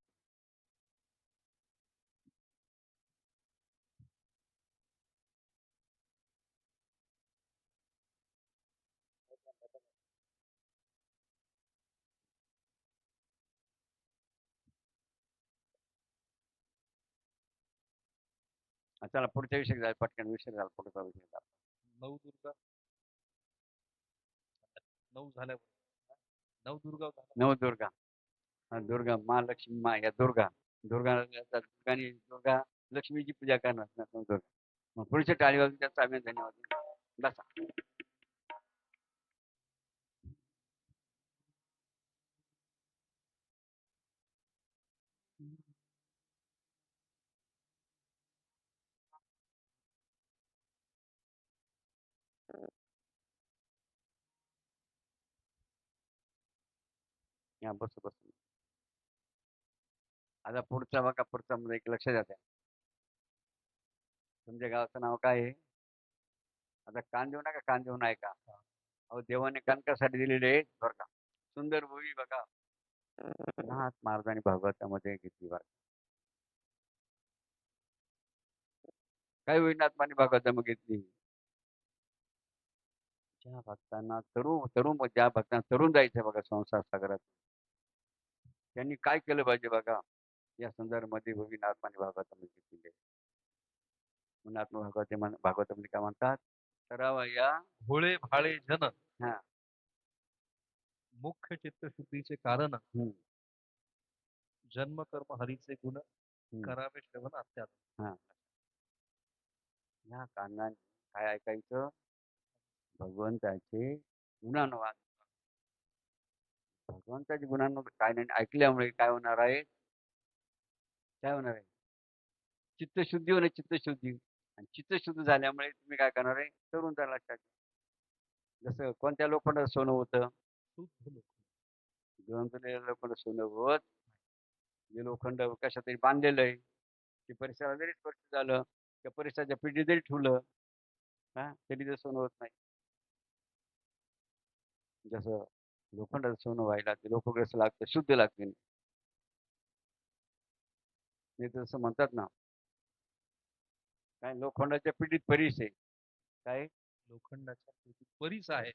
चला पुढच्या विषयी जाय पटकन विषय झाला पुढचा विषय झाला. नवदुर्गा 9 झाल्यावर नवदुर्गा झाला. नवदुर्गा दुर्गा महालक्ष्मी या दुर्गा लक्ष्मीची पूजा करणार नवदुर्गा. मग पुढच्या टाळीवर त्यांचा आम्ही धन्यवाद बसा. या बस. आता पुढचा बघा पुढचा मध्ये एक लक्ष द्या. तुमच्या गावाचं नाव काय आहे. आता कान देऊ नका कान देऊन ऐका. अहो देवाने कान कशासाठी दिलेले आहेत बरं का. सुंदर भूमी बघा नाथ महाराजांनी भागवतामध्ये घेतली बरं. काय होईल नाथमाने भागवतामध्ये घेतली. ज्या भक्तांना ज्या भक्तांना तरुण जायचं बघा संसार सागरात त्यांनी काय केलं पाहिजे बघा. या संदर्भामध्ये भूमी नाथमाने भागवतामध्ये घेतलेली. भागवतामध्ये काय म्हणतात करावा या भोळे भाळे जन हा मुख्य चित्तशुद्धीचे कारण जन्म कर्म हरीचे गुण करावे श्रवण अत्यात. हा या कारणाने काय ऐकायचं भगवंताचे गुणानुवाद. भगवंताचे गुणानुवाद काय नाही ऐकल्यामुळे काय होणार आहे चित्तशुद्धी होणे. चित्तशुद्धी आणि चित्तशुद्धी झाल्यामुळे तुम्ही काय करणार आहे तरुण त्या लक्षात. जसं कोणत्या लोखंडात सोनं होतं लोखंड सोनं होत. जे लोखंड कशा तरी बांधलेलं आहे ते परिसराला जरी स्पर्श झालं त्या परिसराच्या पिढी जरी ठेवलं तरी ते सोनं होत नाही. जसं लोखंडाचं सोनं व्हायला ते लोक कसं लागतं शुद्ध लागते नाही तसं म्हणतात ना काय लोखंडाच्या पिढीत परीस आहे काय लोखंडाच्या पिढीत परीस आहे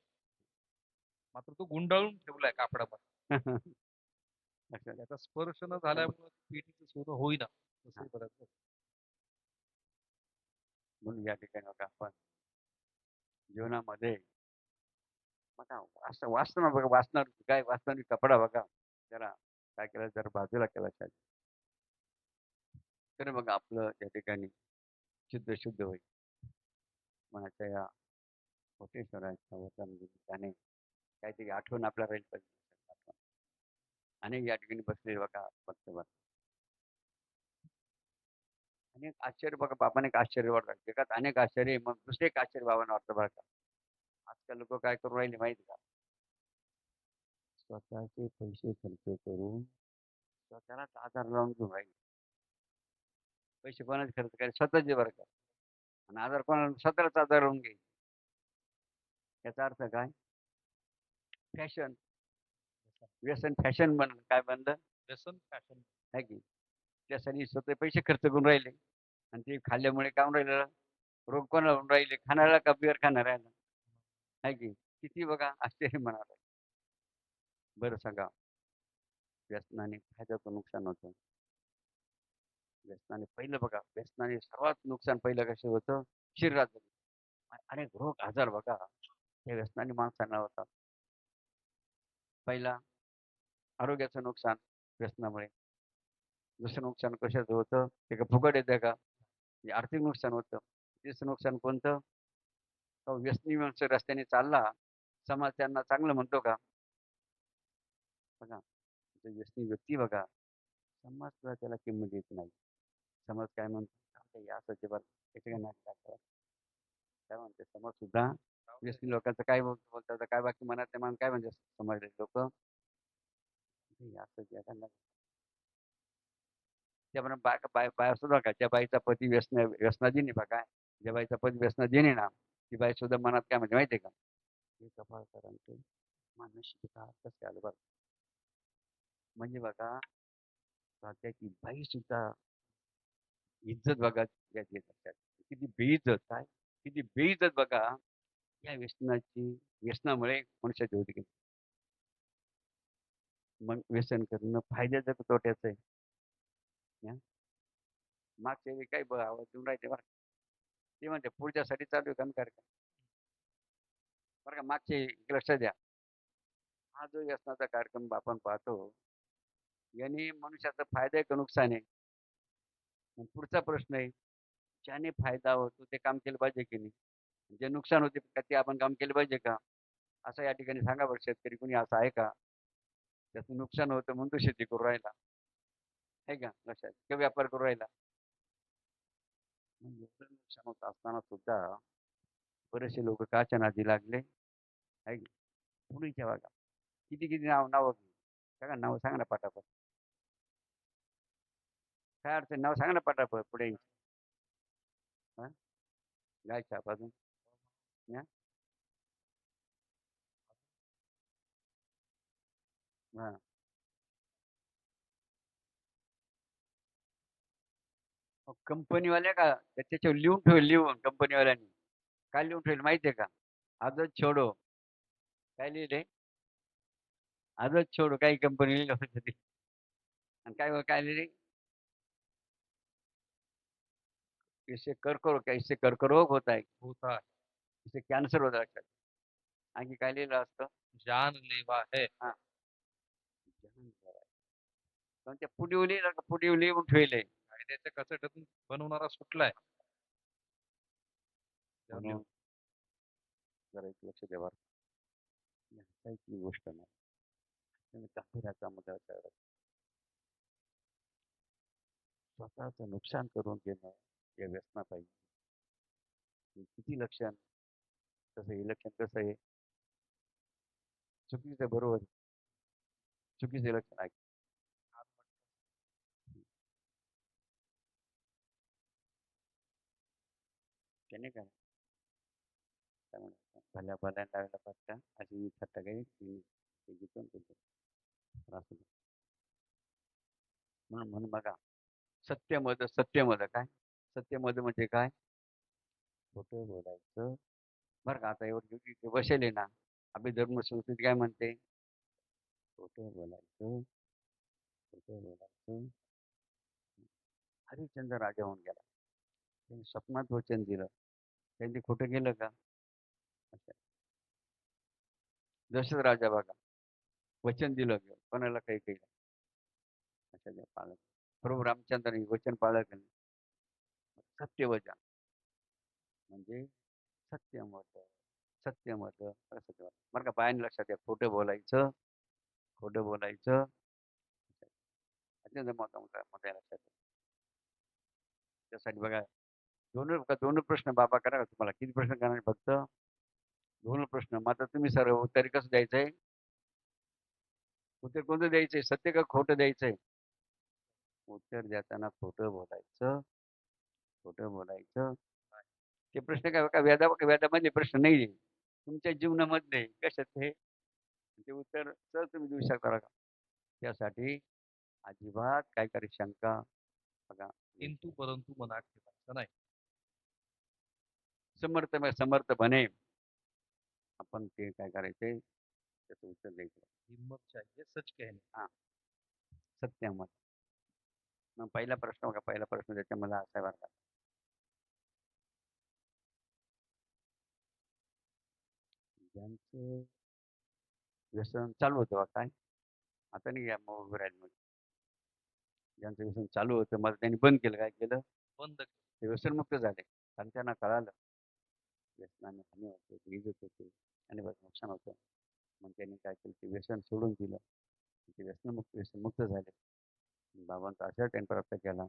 मात्र तो गुंडाळून ठेवलाय कापडामध्ये. त्याचा स्पर्श न झाल्यामुळे पिढीचं सोनं होईना तसं बरं. म्हणून या ठिकाणी बघा आपण जीवनामध्ये बघा असं वाचतो ना बघा वाचणार काय वाचणार कपडा बघा जरा काय केलं, जरा बाजूला केला शाल, तर मग आपलं त्या ठिकाणी शुद्ध शुद्ध होईल. मनाच्या या कोटेश्वराच्या वचन त्याने काहीतरी आठवण आपल्या राहील पाहिजे. अनेक या ठिकाणी बसलेले बघा भक्त बघा, अनेक आश्चर्य बघा, बाबाने एक आश्चर्य वाटतं जगात, अनेक आश्चर्य आहे. मग दुसरे एक आश्चर्य बाबांना वाटतं बरं का. आजकाल लोक काय करून राहिले माहिती का, स्वतःचे पैसे खर्च करून स्वतःलाच आधार लावून घेऊन राहिले. पैसे कोणाचे खर्च करायचे, स्वतःचे बरं का, आणि आधार कोणाला, स्वतःलाच आधार लावून घ्यायचे. याचा अर्थ काय, फॅशन, व्यसन फॅशन बनलं, काय बनलं, व्यसन फॅशन. आहे की. त्यासाठी स्वतः पैसे खर्च करून राहिले, आणि ते खाल्ल्यामुळे काय होऊन राहिलं, रोग कोणाला होऊन राहिले, खाणाऱ्याला का बिगर खाणाऱ्याला, आहे की. किती बघा आश्चर्य म्हणाला. बरं सांगा, व्यसनाने फायद्याचं नुकसान होतं. व्यसनाने पहिलं बघा, व्यसनाने सर्वात नुकसान पहिलं कसं होतं, शरीराचं. अनेक रोग आजार बघा या व्यसनाने माणसांना होतात. पहिला आरोग्याचं नुकसान व्यसनामुळे. दुसरं नुकसान कशाचं होतं, ते का फुकट येतं का, म्हणजे आर्थिक नुकसान होतं. तिसरं नुकसान कोणतं, तो व्यसनी माणूस रस्त्याने चालला, समाज त्यांना चांगलं म्हणतो का, बघा. तो व्यसनी व्यक्ती बघा, समाज सुद्धा त्याला किंमत देत नाही. समाज काय म्हणतो, "जाऊ दे, हे असंच आहे बरं, याचं काय नाक टाकावं." काय म्हणते समाज सुद्धा, व्यसनी लोकांचं काय बोलतात, काय बाकी मनात नाही, म्हणून काय म्हणजे समाज लोक, असंच आहे त्यांना. त्यामुळे बाया सुद्धा का, ज्या बाईचा पती व्यसनाधीन आहे बघा, ज्या बाईचा पती व्यसनाधीन आहे ना, ती बाई सुद्धा मनात काय म्हणजे माहिती आहे का, हे कपाळकरांचं मानसिकता कसं आलं बरं. म्हणजे बघा, सध्याची बाई सुद्धा इज्जत बघा याची लक्षात. किती बेइज्जत, काय किती बेइज्जत बघा या व्यसनामुळे मनुष्याची होती. मग व्यसन करणं फायद्याचं का तोट्याचं आहे. हं? मागच्या वेळी काही आवाज देऊन राहिले बरं, ते म्हणते पुढच्यासाठी चालू आहे कमी कार्यक्रम, बरं का. मागचे एक लक्ष द्या, हा जो व्यसनाचा कार्यक्रम आपण पाहतो, याने मनुष्याचा फायदा आहे का नुकसान आहे. मग पुढचा प्रश्न आहे, ज्याने फायदा होतो ते काम केलं पाहिजे की नाही, जे नुकसान होते का ते आपण काम केलं पाहिजे का, असं या ठिकाणी सांगा बरं. शेतकरी कोणी असं आहे का, त्याचं नुकसान होतं म्हणून तो शेती करू राहिला, आहे का लक्षात, किंवा व्यापार करू राहिला. मग एवढं नुकसान होत असताना सुद्धा बरेचसे लोक काच्या नादी लागले, आहे की. पुढेच्या बघा, किती किती नावं सांगा, नावं सांगा ना पटापट, काय अडचण, नाव सांगा ना पटापट पुढे. हा, गाय छाप अजून, हा, हा. कंपनीवाल्या का त्याच्यावर लिहून ठेवेल, लिहून कंपनीवाल्यांनी काय लिहून ठेवेल माहितीये का, आजच छोडो, काय लिहिले, आजच छोडो, काही कंपनी लिहिलं होतं ते. आणि काय काय लिहिले, इससे कर्करोग, इससे कर्करोग होता है, होता इससे कॅन्सर होता है. आणखी काय लिहिलं असतं, जानलेवा है. हा, पण त्या पुढीव लिहिलं का, पुढीव लिहून ठेवले. कायद्याच्या कचट्यातून बनवणारा सुटलाय. म्हणून जरा एक लक्ष द्यावा, हसायची गोष्ट नाही, तुम्ही गांभीर्याचा मुद्दा विचारला. स्वतःचं नुकसान करून घेणं या व्यसनापायी किती लक्षण, तसं हे लक्षण कसं आहे, चुकीचं बरोबर आहे. चुकीचे लक्षण आहे. त्याने काय काय म्हणतात, भल्या भल्या लावायला पटका अशी थट्टा काही ते घेतो असं. म्हणून म्हणून बघा, सत्यमध काय, सत्यमध म्हणजे काय, खोटं बोलायचं बरं का. आता एवढं इथे बसेल ना, आपली धर्म संस्कृती काय म्हणते, खोटं बोलायचं, खोटं बोलायचं. हरिश्चंद्र राजा होऊन गेला, त्यांनी स्वप्नात वचन दिलं, त्यांनी खोटं केलं का. अच्छा. दशरथ राजा बघा, वचन दिलं, कोणाला काही काही अशा ज्या पाळत प्रभू रामचंद्रांनी वचन पाळलं की नाही, सत्यवचन म्हणजे सत्यमत सत्यमत असं तेव्हा बरं का बायांनी लक्षात घ्या. खोटं बोलायचं अत्यंत मोठा मोठा मोठ्या लक्षात घ्या. त्यासाठी बघा दोन प्रश्न बाबा करा का तुम्हाला किती प्रश्न करणार फक्त दोन प्रश्न मग आता तुम्ही सर्व उत्तर कसं द्यायचंय उत्तर कोणतं द्यायचंय सत्य का खोटं द्यायचंय उत्तर देताना खोटं बोलायचं ते प्रश्न काय का वेदामध्ये प्रश्न नाही तुमच्या जीवनामध्ये कशात हे ते उत्तर सहज तुम्ही देऊ शकता बघा त्यासाठी अजिबात काय करी शंका बघा किंतु परंतु मनात ठेवायचं नाही. समर्थ बने आपण ते काय करायचंय त्याचं उत्तर द्यायचं हिम्मत चाहिए सच कहने. हा सत्यमत मग पहिला प्रश्न त्याच्यामध्ये असा आहे बरं का ज्यांचं व्यसन चालू होतं बा काय आता नाही या उभं राहील मग ज्यांचं व्यसन चालू होतं मग त्यांनी बंद केलं काय केलं बंद ते व्यसनमुक्त झाले कारण त्यांना कळालं व्यसनाने हानी होते इजत होते आणि बस नुकसान होतं मग त्यांनी काय केलं ते व्यसन सोडून दिलं ते व्यसनमुक्त झाले बाबांचा अशा त्यांनी प्राप्त केला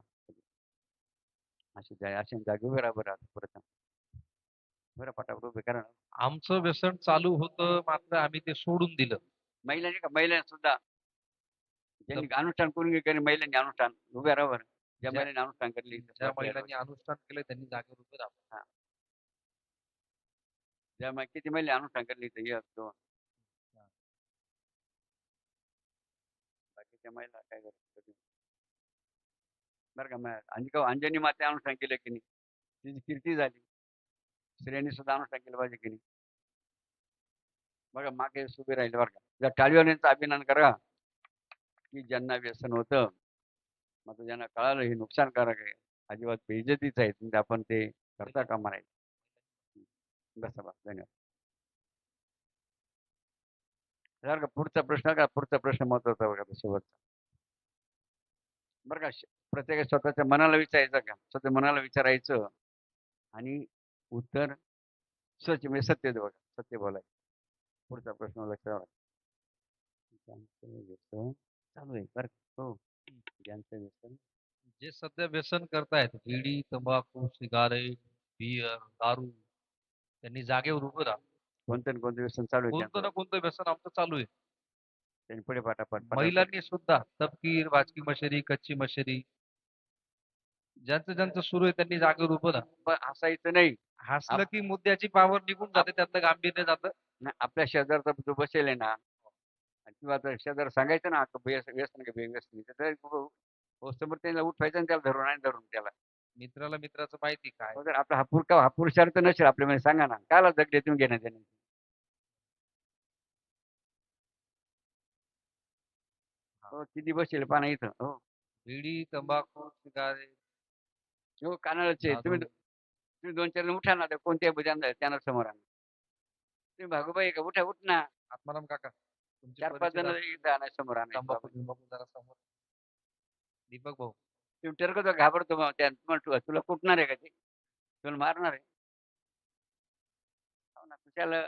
अशी जागी उभे राहा बरं परत बरं पटापट उभे करा ना. आमचं व्यसन चालू होतं मात्र आम्ही ते सोडून दिलं. महिलांनी सुद्धा ज्यांनी अनुष्ठान करून गेले महिलांनी अनुष्ठान उभ्या राहा बरं ज्या महिलांनी अनुष्ठान केले ज्या महिलांनी अनुष्ठान केलं त्यांनी जागेवर उभे राहावं. किती महिला अनुष्ठान केले तर एक दोन बाकीच्या महिला काय करतात बरं का मग अंजनी माते अनुष्ठान केलं की नाही तिची कीर्ती झाली स्त्रियांनी सुद्धा अनुष्ठान केलं पाहिजे की नाही बघा मागे उभे राहिले बरं का जर टाळीवाल्यांचं अभिनंदन करा की ज्यांना व्यसन होतं मग ज्यांना कळालं हे नुकसानकारक आहे अजिबात बेइज्जतीच आहे म्हणजे आपण ते करता कामा नये बस धन्यवाद पुढचा प्रश्न महत्वाचा बघा शेवटचा बरं का प्रत्येक स्वतःच्या मनाला विचारायचं का स्वतः मनाला विचारायचं आणि उत्तर म्हणजे सत्य बघा सत्य बोलायचं पुढचा प्रश्न लक्षात व्यसन चालू आहे बरं हो ज्यांचं व्यसन जे सध्या व्यसन करतायत बिडी तंबाखू सिगारेट बियर दारू त्यांनी जागेवर उभं राहा. कोणतं व्यसन चालू आहे कोणतं ना कोणतं व्यसन आमचं चालू आहे. त्यांनी पुढे पाठापाठ महिलांनी सुद्धा तपकीर भाजकी मशेरी कच्ची मशेरी ज्यांचं सुरू आहे त्यांनी जागेवर उभं राहा. हसायचं नाही हसलं की मुद्द्याची पावर निघून जाते त्यातलं गांभीर्य जातं. आपल्या शेजारचा जो बसेल आहे ना किंवा शेजार सांगायचं ना व्यसन हो समोर त्यांना उठवायचं आणि त्याला धरून त्याला मित्राला मित्राचं माहिती काय जर आपला हा पुरुषार्थ नसेल आपल्यामध्ये सांगा ना कायला जगले तुम्ही घेण्यात त्याने हो किती बसेल पाना इथं हो बिडी तंबाखू सिगारेट हो कानाचे तुम्ही दोन चार जण उठा ना कोणत्या त्यांना समोर आणा तुम्ही भागोबाई का उठ ना आत्माराम काका चार पाच जण इथं समोर आणा तंबाखू जरा समोर दीपक भाऊ तुम्ही टरकतो घाबरतो मग तुला कुठणार आहे का ते तुला मारणार आहे हो ना तुझ्याला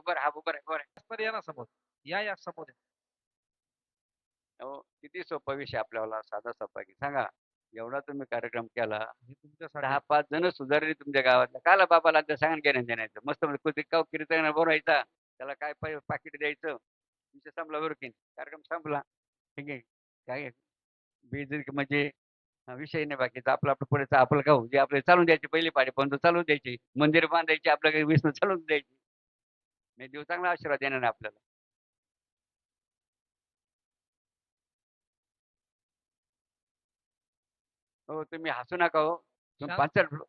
बरं हा बरं या ना समोर या समोर हो किती सोपा विषय आपल्याला साधा सोपा की सांगा एवढा तुम्ही कार्यक्रम केला तुमच्यासाठी 10-5 जण सुधारले तुमच्या गावातल्या काला बाबाला सांगा घेण्यात मस्त कीर्तन बोलायचा त्याला काय पाकिट द्यायचं विषय संपला बरोबर की कार्यक्रम संपला ठीक आहे काय बेजरी म्हणजे विषय नाही बाकीचा आपलं पुढे आपलं गाव जे आपले चालून द्यायचे पहिली पाडी पण चालून द्यायची मंदिर बांधायची आपल्या काही विष्णू चालून द्यायची नाही देव चांगला आशीर्वाद देणार आपल्याला हो तुम्ही हसू नका हो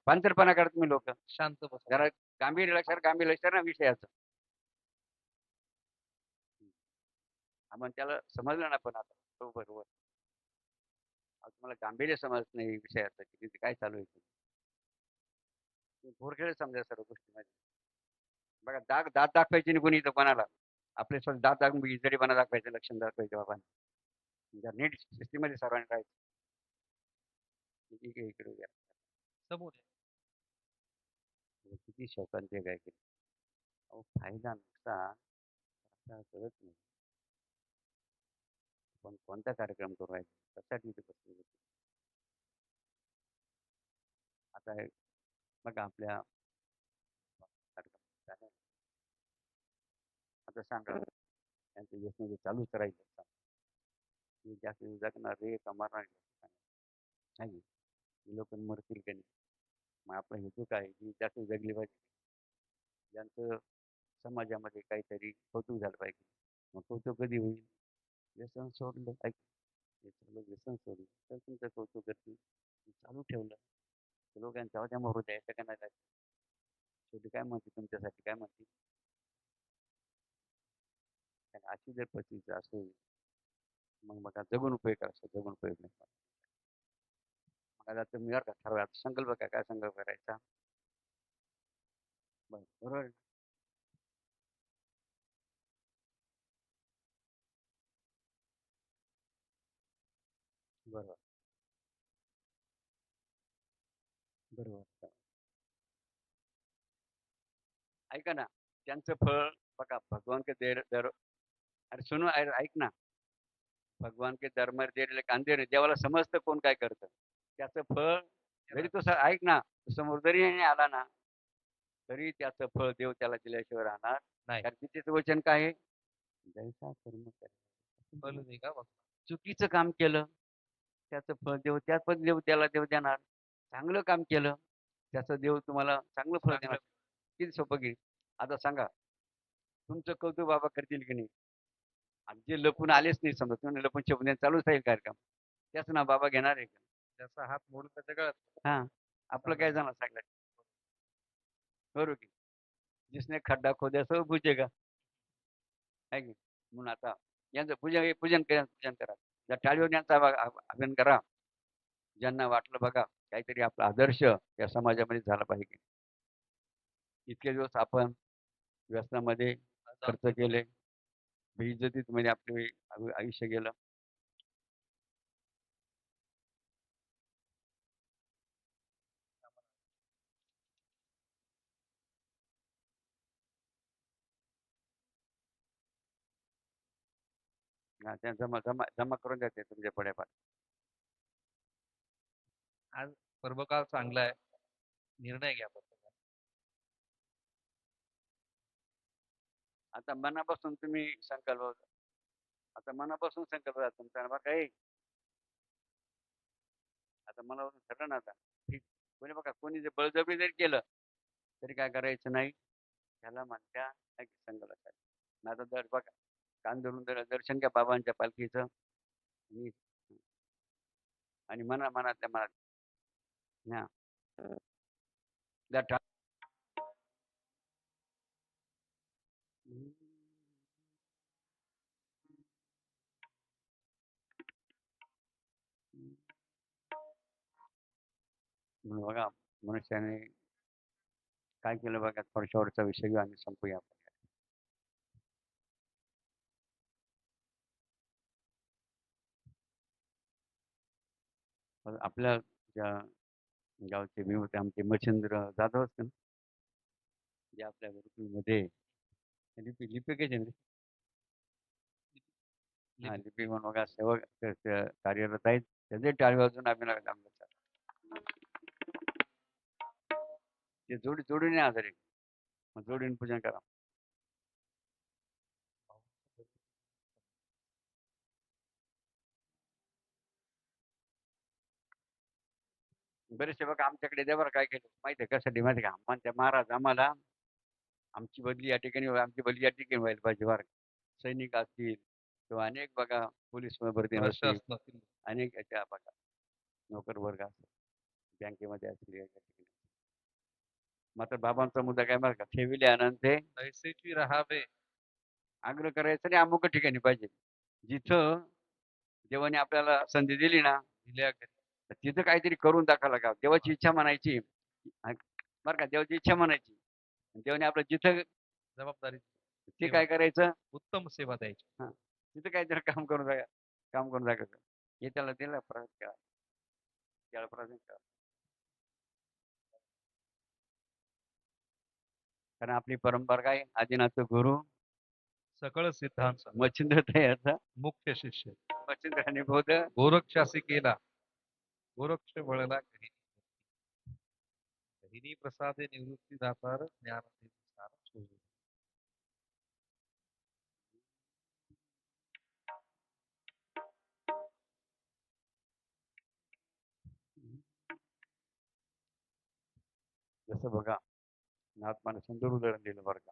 पांचरपणा करा तुम्ही लोक शांत बस जरा गांभीर्य लक्षात ना विषयाचं आपण त्याला समजलं ना पण आता हो बरोबर तुम्हाला गांभीर्य समजत नाही विषयाचं की काय चालू आहे भोरखेळ समजा सर्व गोष्टी बघा दात दाखवायची नाही कोणी इथं कोणाला आपले स्वतः दात दाखवून इजडीपणा दाखवायचं, लक्षण दाखवायचं बाबा. जर नीट शिस्तीमध्ये सर्वांनी राहायचं. ठीक आहे, इकडे उद्या समोर आहे. किती शोकांचे काय केले. अहो फायदा नुकसान आपल्याला कळत नाही. पण कोणता कार्यक्रम करू राहिले, कशासाठी इथे बसले होते. आता हे बघा आपल्या कार्यक्रम झाला. आता सांगा त्यांचं व्यसनं चालूच राहील. हे जास्त जगणार रे का मरणार नाही. लोक मरतील का नाही. मग आपला हेतू काय की जास्त जगली पाहिजे. ज्यांचं समाजामध्ये काहीतरी कौतुक झालं पाहिजे. मग कौतुक कधी होईल. व्यसन सोडलं ऐक हे सगळं व्यसन सोडलं तर तुमचं कौतुक करतील. चालू ठेवलं तर लोकांच्या त्या मरू द्यायचं का नाही द्यायचं. शेवटी काय म्हणते तुमच्यासाठी काय म्हणते. अशी जर परिस्थिती असेल मग बघा जगून उपयोग करायचा, जगून उपयोग नाही. मग आता तुम्ही का ठरवा संकल्प काय संकल्प करायचा. बरोबर आहे. बरोबर बरोबर. ऐका ना त्यांचं फळ बघा भगवान के दर अरे सुनो अरे ऐक ना. भगवान के दर में देर अंधेर देवाला समजतं कोण काय करतं. त्याचं फळ जरी तो ऐक ना समोर जरी नाही आला ना तरी त्याचं फळ देव त्याला दिल्याशिवाय राहणार नाही. कारण तिचे वचन काय आहे. जैसा कर्म कर. बोलू दे का बघ. चुकीचं काम केलं त्याचं फळ देव त्याच पण देव त्याला देव देणार. चांगलं काम केलं त्याचं देव तुम्हाला चांगलं फळ देणार. किती सोपं की. आता सांगा तुमचं कौतुक बाबा करतील की नाही. आणि जे लपून आलेच नाही समजा तुम्ही लपून छपून चालूच राहील कार्यक्रम त्याच ना बाबा घेणार आहे का. त्याचा हात मोडून त्याच्या गळ्यात. हा आपलं काय जाणार सांगलं बरोबर की. जिसने खड्डा खोद्या सब बुजेगा आहे की. म्हणून आता यांचं पूजन करा या टाळीवर यांचा अभियान करा. ज्यांना वाटलं बघा काहीतरी आपला आदर्श या समाजामध्ये झाला पाहिजे. इतके दिवस आपण व्यसनामध्ये खर्च केले बेइज्जतीत मध्ये आपले आयुष्य गेलं. हा त्या जमा जमा जमा करून द्यायचे तुमच्या पड्यापार. आज पर्वकाळ चांगला आहे. निर्णय घ्या फक्त. आता मनापासून तुम्ही संकल्प आता मनापासून संकल्प करा तुमचा बघा काही आता मनापासून ठरलं ना आता ठीक कोणी बघा कोणी जर बळजबरी जरी केलं तरी काय करायचं नाही. त्याला म्हणत्या संकल्प करायचं. आता दर बघा कान धरून दर्शन घ्या बाबांच्या पालखीचं आणि मनातल्या मनात हा त्या म्हणून बघा मनुष्याने काय केलं बघा थोड्याशा विषय घेऊ आणि संपूया आपण. आपल्या ज्या गावचे मी होते आमचे मच्छिंद्र जाधव असते ना जे आपल्या गुरुकुलमध्ये लिपिकेच आहे. हा लिपी म्हणून बघा सेवक कार्यरत आहेत त्याचे टाळी वाजून आम्ही ते जोडून या आजारी मग जोडीन पूजन करा. बरेचसे बघा आमच्याकडे देवर काय केलं माहिती आहे कशासाठी माहिती का आम्हाला महाराज आम्हाला आमची बदली या ठिकाणी आमची बदली या ठिकाणी व्हायला पाहिजे बरं. सैनिक असतील किंवा अनेक बघा पोलीस भरती असतील अनेक याच्या बघा नोकर वर्ग असतील बँकेमध्ये असतील या ठिकाणी. मात्र बाबांचा मुद्दा काय बरं का ठेविले आनंद ते ऐसेची राहावे. आग्रह करायचं आणि अमुक ठिकाणी पाहिजे. जिथं देवाने आपल्याला संधी दिली ना दिल्या तर तिथं काहीतरी करून दाखवायला का देवाची इच्छा म्हणायची बरं का देवाची इच्छा म्हणायची देवाने आपलं जिथं जबाबदारी ते काय करायचं, उत्तम सेवा द्यायची. हा तिथं काहीतरी काम करून दाखवायचं. हे त्याला दिलं प्रसाद केला, त्याला प्रसाद केला. कारण आपली परंपरा काय, आदिनाथ गुरु सकळ सिद्धांत मच्छिंद्र तयाचा मुख्य शिष्य मच्छिंद्राने बोध गोरक्षासी केला, गोरक्ष वळला गहिनी. गहिनी प्रसादे निवृत्ती दातार ज्ञान सार सोजू. जसं बघा, महात्माने सुंदर उदाहरण दिलं बरं का.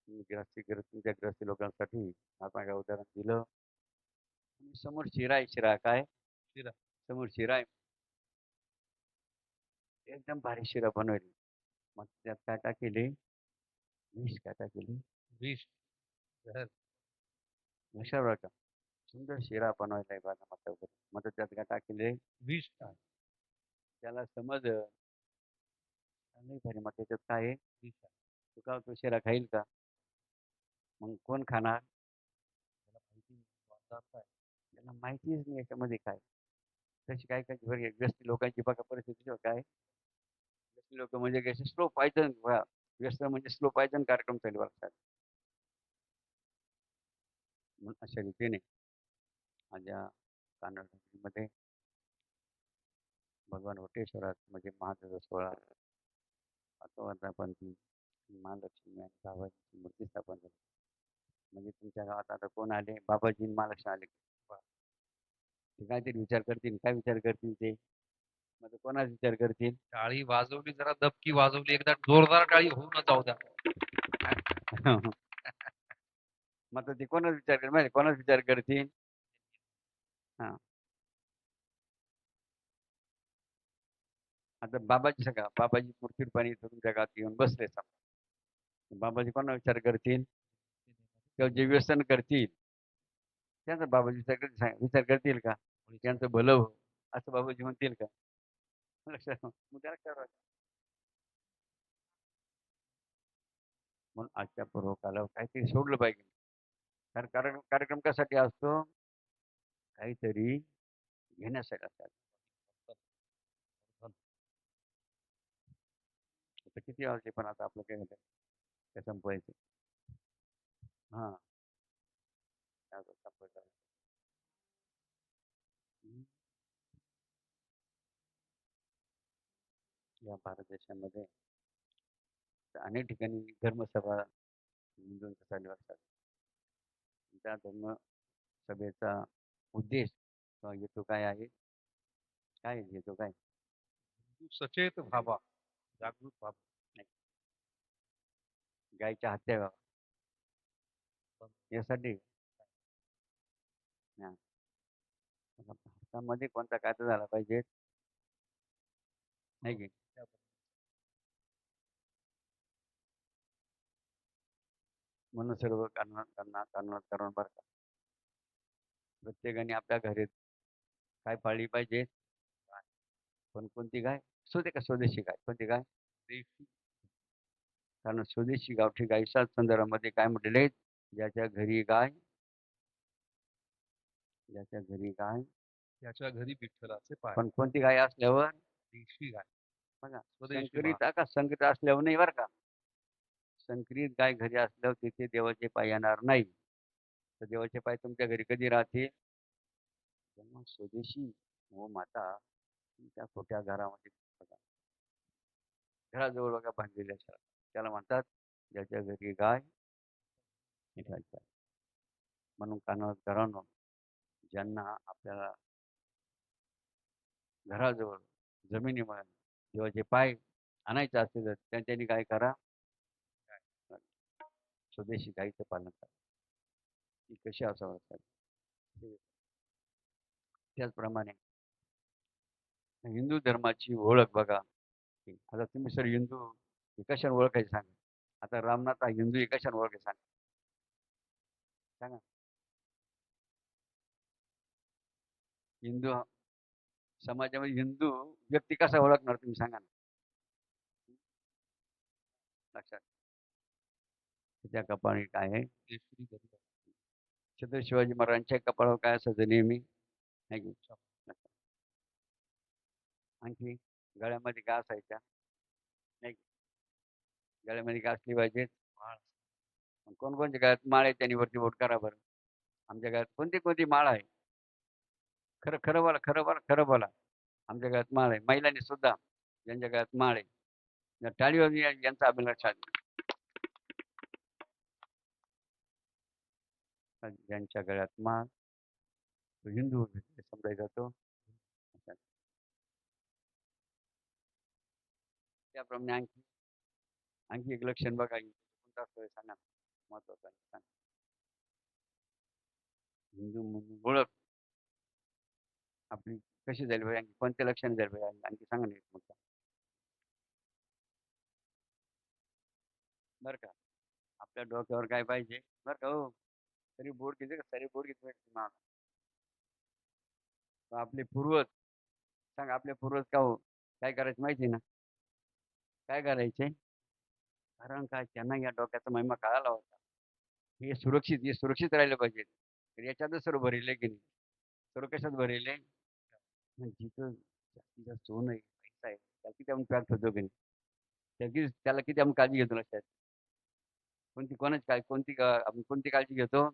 तुमच्या ग्रस्ती लोकांसाठी महात्मा काय उदाहरण दिलं. आणि समोर शिरा आहे, शिरा काय, शिरा. समोर शिरा आहे, एकदम भारी शिरा बनवली. मग त्यात काय टाकेले, विष काय टाकेले, विष जहर. लक्षात बरं का. सुंदर शिरा बनवायला बघा माता वगैरे, मग त्यात काय टाकेले, विष टाक. त्याला समज नाही भारी. मग त्याच्यात काय आहे, विष आहे. तू का तो शिरा खाईल का, मग कोण खाणार, त्याला माहिती नाही, वादात काय. त्यांना माहितीच नाही याच्यामध्ये काय. तशी काय काय बरं व्यस्त लोकांची बघा परिस्थिती काय, व्यस्त लोक म्हणजे कसे स्लो पायजन, व्यस्त म्हणजे स्लो पायजन कार्यक्रम चालू असतात. म्हणून अशा रीतीने माझ्या कानडमध्ये भगवान वटेश्वरात म्हणजे महादेव सोहळा अथवापंथी महालक्ष्मी आणि बाबाजीची मूर्ती स्थापन झाली. म्हणजे तुमच्या गावात आता कोण आले, बाबाजी आणि महालक्ष्मी आले, ते काहीतरी विचार करतील. काय विचार करतील ते, मग ते कोणाच विचार करतील. टाळी वाजवली, जरा दबकी वाजवली, एकदा जोरदार टाळी होऊ न जाऊ द्या. मग ते कोणाच विचार करतील, माहिती कोणाच विचार करतील. हा आता बाबाजी सगळा, बाबाजी मूर्ती पाणी तुमच्या गावात येऊन बसले समजा, बाबाजी कोणा विचार करतील, किंवा जे व्यसन करतील त्यांचा बाबाजी विचार करतील का, त्यांचं भलं हो असं बाबाजी म्हणतील का. लक्षात मग त्याला काय, म्हणून आजच्या पूर्वकालावर काहीतरी सोडलं पाहिजे. कारण कार्यक्रम कशासाठी असतो, काहीतरी घेण्यासाठी असतात. आता किती वाजले पण आता आपलं काय होतं, काय संपवायचं. हा संपवायचं. या भारत देशामध्ये अनेक ठिकाणी धर्मसभा हिंदूंच्या चालू असतात. त्या धर्मसभेचा उद्देश किंवा हेतू काय आहे, काय हेतू काय, तू सचेत व्हावा, जागृत व्हावा. गायच्या हत्या व्हावा यासाठी. भारतामध्ये कोणता कायदा झाला पाहिजे, नाही की म्हणून सर्व कानून बरं का. प्रत्येकाने आपल्या घरी काय पाळली पाहिजे, पण कोणती गाय, स्वदेशी गाय, कोणती गाय, देशी. कारण स्वदेशी गावठी गायीच्या संदर्भामध्ये काय म्हटलेले आहेत, ज्याच्या घरी गाय, ज्याच्या घरी गाय त्याच्या घरी विठ्ठलाचे पाय. पण कोणती गाय असल्यावर, देशी गाय. बघा स्वदेशी संकरित का संकरित असल्यावर नाही बरं का. संकरित गाय घरी असल्यावर तिथे देवाचे पाय येणार नाही. तर देवाचे पाय तुमच्या घरी कधी राहतील, तेव्हा स्वदेशी व माता त्या छोट्या घरामध्ये बघा, घराजवळ बघा बांधलेले असतात, त्याला म्हणतात ज्याच्या घरी गाय निघायचा. म्हणून घरानं ज्यांना आपल्याला घराजवळ जमिनीमध्ये देवाचे पाय आणायचे असतील तर त्यांनी काय करा, स्वदेशी गायीचं पालन करा. ती कशी असावं लागतात. त्याचप्रमाणे हिंदू धर्माची ओळख बघा. आता तुम्ही सर हिंदू कशाने ओळखायचं सांगा. आता रामनाथ हा हिंदू कशाने ओळखायचं सांगा. हिंदू समाजामध्ये हिंदू व्यक्ती कसा ओळखणार तुम्ही सांगा ना. लक्षात त्या कपाळी काय आहे छत्रपती शिवाजी महाराजांच्या कपाळावर काय असायचं नेहमी आहे की नाही? आणखी गळ्यामध्ये काय असायच्या नाही की? गळ्यामध्ये काय असली पाहिजे माळ. कोणकोणत्या गळ्यात माळ आहे त्यांनी वरती बोट करा बरं. आमच्या गळ्यात कोणती कोणती माळ आहे? खरं खरं बोला, खरं बोला, खरं बोला. आमच्या गळ्यात माळ आहे. महिलांनी सुद्धा ज्यांच्या गळ्यात माळ आहे या टाळीवर यांचा अभिलाष आहे. ज्यांच्या गळ्यात माळ तो हिंदू समजायचा जातो. त्याप्रमाणे आणखी आणखी एक लक्षण बघा कोणतं असतं सांगा महत्वाचं आहे सांगा. हिंदू म्हणून ओळख आपली कशी झाली पाहिजे आणखी कोणत्या लक्षण झाली पाहिजे आणखी सांगा ना एक मुद्दा बरं का. आपल्या डोक्यावर काय पाहिजे बरं का हो. तरी बोट घेते का सारी बोट घेते आपले पूर्वज सांग आपले पूर्वज का हो काय करायचं माहिती ना काय करायचे कारण काय त्यांना या डोक्याचा महिमा कळाला होता. हे सुरक्षित राहिलं पाहिजे तर याच्यातच सर्व भरेले की नाही सर्व कशात भरेले जिथं जास्तीत जास्त सोनं आहे पैसा आहे त्याला किती आपण पॅक होतो की नाही त्याला किती आपण काळजी घेतो लक्षात कोणती कोणाची काळजी आपण कोणती काळजी घेतो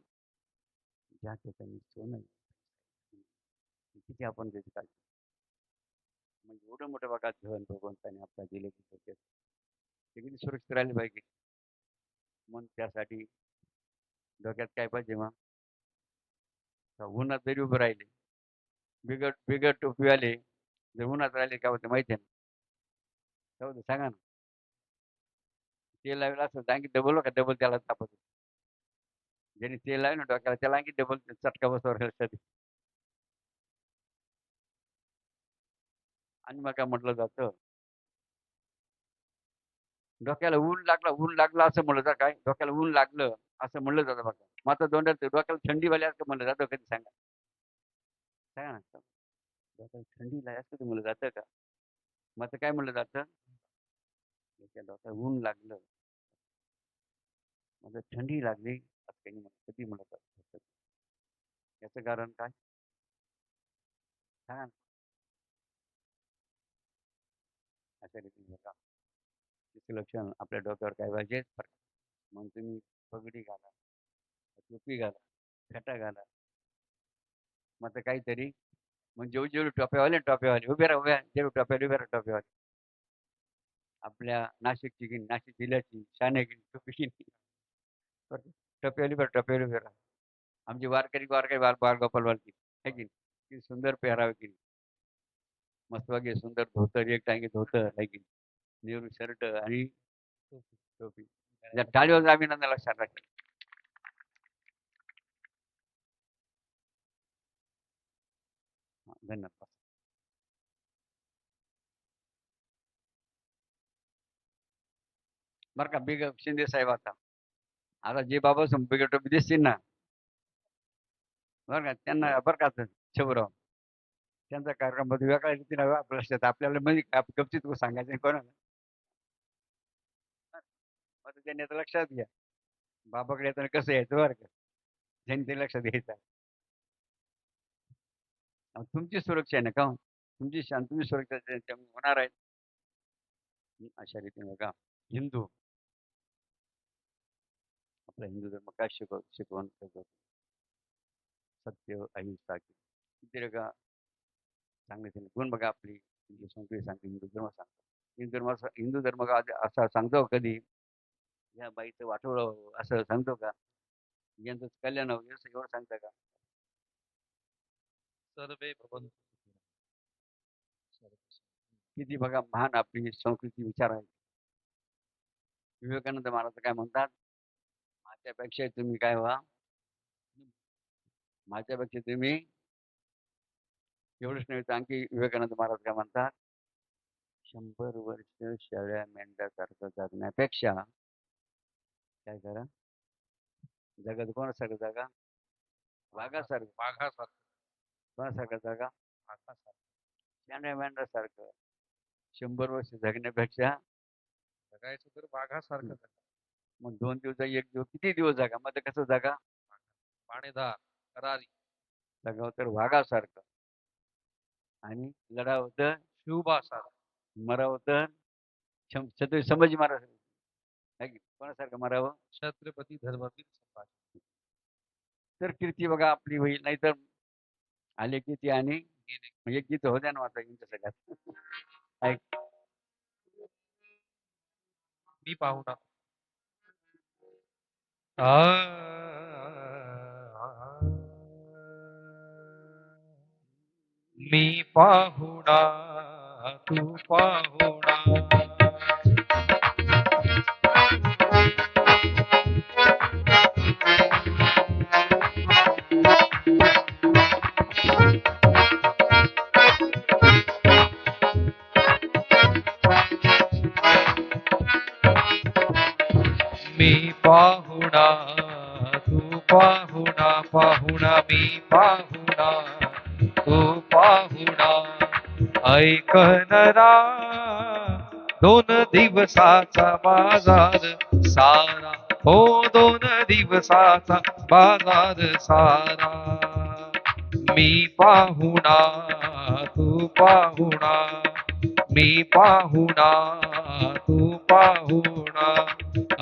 ज्या ठिकाणी सोनं आहे किती आपण त्याची काळजी म्हणजे एवढं मोठं बघा धन भगवंताने आपल्याला दिले की ते किती सुरक्षित राहिले पाहिजे मग त्यासाठी डोक्यात काय पाहिजे मग उन्हात जरी उभं राहिले बिगट बिगट टोपी आले जर उन्हात राहिले काय होते माहिती आहे ना काय होतं सांगा ना तेल लावलं असं आणखी डबल का डबल त्याला तापत ज्यांनी तेल लावलं ना डोक्याला त्याला आणखी डबल चटका बसवर आणि मग काय म्हटलं जातं डोक्याला ऊन लागलं असं म्हणलं जातं काय डोक्याला ऊन लागलं असं म्हणलं जातं बघा मात्र डोक्याला थंडी वाली असं म्हणलं जातं कधी सांगा सांगा ना डोक्याला थंडी लागली असं म्हणलं जातं का मग काय म्हणलं जातं त्या डोक्याला ऊन लागलं मग थंडी लागली असं काही म्हणत कधी म्हणत जातं याचं कारण काय सांगा ना अशा रीतीने बघा तिचं लक्षण आपल्या डोक्यावर काय पाहिजे मग तुम्ही पगडी घाला टोपी घाला फेटा घाला मग काहीतरी मग जेवढे टोप्यावाले उभे राहा जेवढे टोप्यावाले उभे राहा टोप्यावाले आपल्या नाशिकची गिन नाशिक जिल्ह्याची शाने गिन टोपी टोप्यावाली बरं टोप्यावाली उभे राहा आमची वारकरी बाल गोपाल वालकी है की किती सुंदर पेहरावे की मस्त वागे सुंदर धोतर एक टांगे धोतर है की नेहरू शर्ट आणि टोपी त्या टाळीवर अभिनंदन लक्षात राखेल धन्यवाद बरं का बिग शिंदे साहेब आता जे बाबा बिगर टोपी दिसतील ना बरं का त्यांना बरं का शिवराव त्यांचा कार्यक्रम वेगळ्या रीतीने लक्षात आपल्याला म्हणजे गपचित सांगायचं कोणाला आता त्यांनी आता लक्षात घ्या बाबाकडे येताना कसं यायचं बरं का त्यांनी ते लक्षात घ्यायचं तुमची सुरक्षा आहे ना का तुमची तुम्ही सुरक्षा होणार आहे अशा रीतीने बघा हिंदू आपला हिंदू धर्म काय शिकवण करतो सत्य अहिंसा किती का चांगले गुण बघा आपली संस्कृती सांगते हिंदू धर्म सांगतो हिंदू धर्म असा सांगतो कधी या बाईचं वाटोळं असं सांगतो का यांचं कल्याण एवढं सांगतं का सर्वे भवन्तु किती बघा महान आपली संस्कृती विचार आहे विवेकानंद महाराज काय म्हणतात माझ्यापेक्षा तुम्ही काय व्हा माझ्यापेक्षा तुम्ही एवढंच नाही तर आणखी विवेकानंद महाराज काय म्हणतात 100 वर्ष शेळ्या मेंढ्यासारखं जगण्यापेक्षा काय करा जगात कोणासारखं जागा वाघासारखं कोणासारखं जागा शेळ्या मेंढ्यासारखं 100 वर्ष जगण्यापेक्षा जगायचं तर वाघासारखं मग 2 दिवस एक दिवस किती दिवस जागा मग ते कसं जागा पाणीधार करारी जगाव तर वाघासारखं आणि लढावं तर शिवबासारखं मरावं तर छत्रपती संभाजी महाराज है की कोणासारखं मरावं छत्रपती धर्मवीर संभाजी तर कीर्ती बघा आपली होईल नाहीतर आले की ती आणि गेले. एक गीत हो द्या ना आता यांच्या सगळ्यात ऐक मी पाहुणा मी पाहुणा तू पाहुणा मी पाहुणा तू पाहुणा पाहुणा मी पाहुणा तू पाहुणा ऐकनरा 2 दिवसाचा बाजार सारा हो 2 दिवसाचा बाजार सारा मी पाहुणा तू पाहुणा मी पाहुणा तू पाहुणा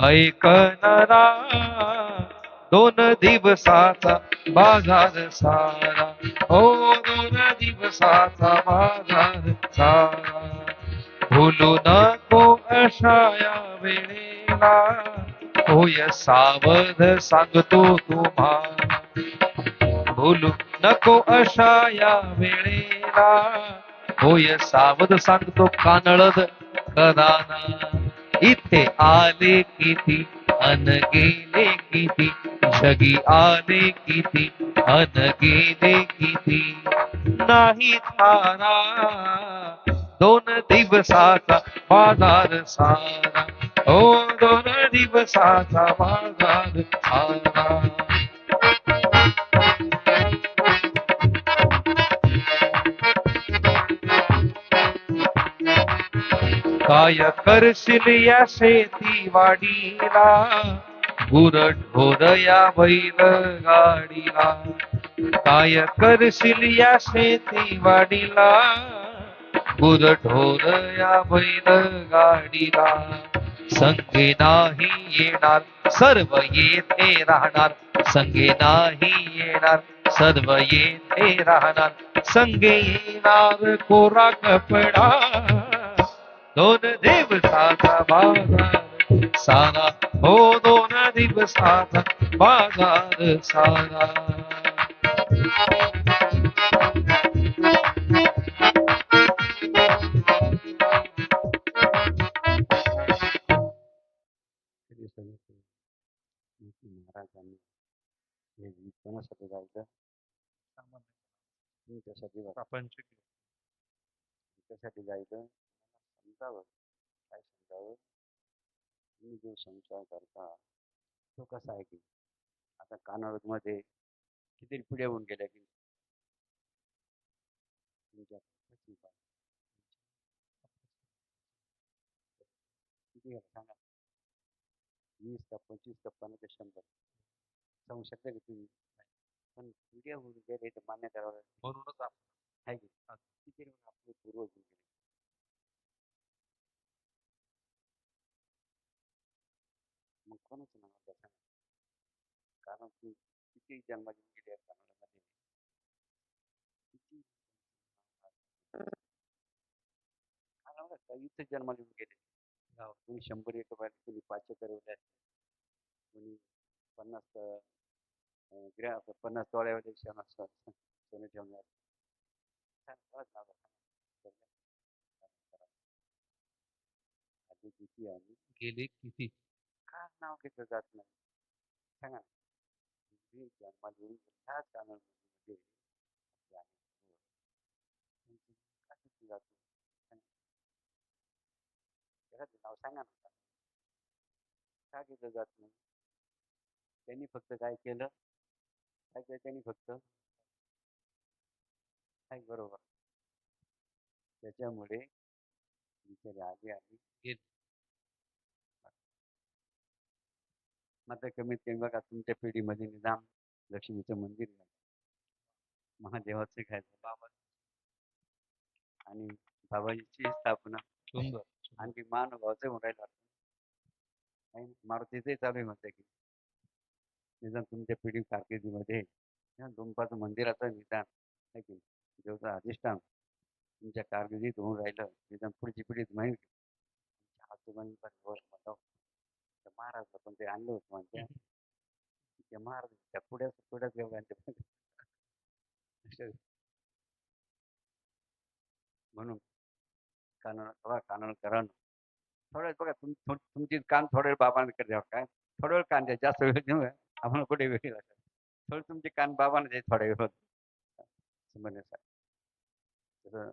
ऐकनरा 2 दिवसाचा बाजार सारा हो 2 दिवसाचा बाजार सारा भूलू नको अशा या वेळेला होय सावध सांगतो तुम्हाला भूलू नको अशा या वेळेला होय सावध सांगतो कानळद कदाना इथे आले किती अन गेले किती जगी आले किती अन गेले किती नाही थारा 2 दिवसाचा बाजार सारा हो 2 दिवसाचा बाजार सारा काय करशील या शेतीवाडीला गुरढोर या बैल गाडीला काय करशील या शेतीवाडीला गुरढोर या बैल गाडीला संगे नाही येणार सर्व येथे राहणार संगे नाही येणार सर्व येथे राहणार संगे येणार कोरा कपडा 2 दिवसाचा बाजार सारा हो 2 दिवसाचा बाजार सारा श्री सदस्य महाराजांनी हे गीत कोणासाठी गायचं तुमच्यासाठी बघा प्रापंचिक त्यासाठी गायचं समजावं काय समजावं तुम्ही जो संसार करता तो कसा आहे की आता कानावरमध्ये किती पिढ्या होऊन गेल्या की तुमच्या कशी काय? किती आहे सांगा 20 का 25 का 50 100 सांगू शकता की तुम्ही पण पिढ्या होऊन गेले ते मान्य करावं म्हणूनच आपण आहे की किती आपले पूर्वज होऊन गेले मग कोणाचं नाव द्या सांगा कारण की किती जन्म घेऊन गेले आहेत कानामध्ये किती इथे जन्म घेऊन गेले कोणी 100 बाहेर कोणी 500 करवले कोणी 50 तोळ्यावाले सोने ठेवणार आधी किती आणि गेले किती का नाव घेतलं जात नाही सांगा मी जन्माला येऊन ह्याच कानामध्ये का घेतलं जात नाही त्याचं नाव सांगा ना का घेतलं जात नाही त्यांनी फक्त काय केलं काय केलं त्यांनी फक्त काय बरोबर त्याच्यामुळे बिचारे आले आणि गेले मात्र कमीत कमी बघा तुमच्या पिढीमध्ये निदान लक्ष्मीचं मंदिर झालं, महादेवाचं काय झालं, बाबा आणि बाबाजीची स्थापना, सुंदर आणखी महानुभावाचं म्हणायला मारुतीचंही चालू आहे म्हणते की निदान तुमच्या पिढी कारकिर्दीमध्ये या दोन पाच मंदिराचं निदान आहे की देवचं अधिष्ठान तुमच्या कारकिर्दीत होऊन राहिलं, निदान पुढची पिढीत माहीत आजोबांनी पण म्हणावं त्या महाराजला पण ते आणलं होतं म्हणते त्या महाराज त्या पुढ्याच व्यवहारांचे म्हणून कानून करा थोड्या वेळ बघा तुमची कान थोड्या वेळ बाबांकडे द्यावं काय थोडा वेळ कान द्या जास्त वेळ देऊ नका. आम्हाला कुठे वेळ लागेल थोडं तुमचे कान बाबांना द्या थोड्या वेळ समजण्यासाठी तर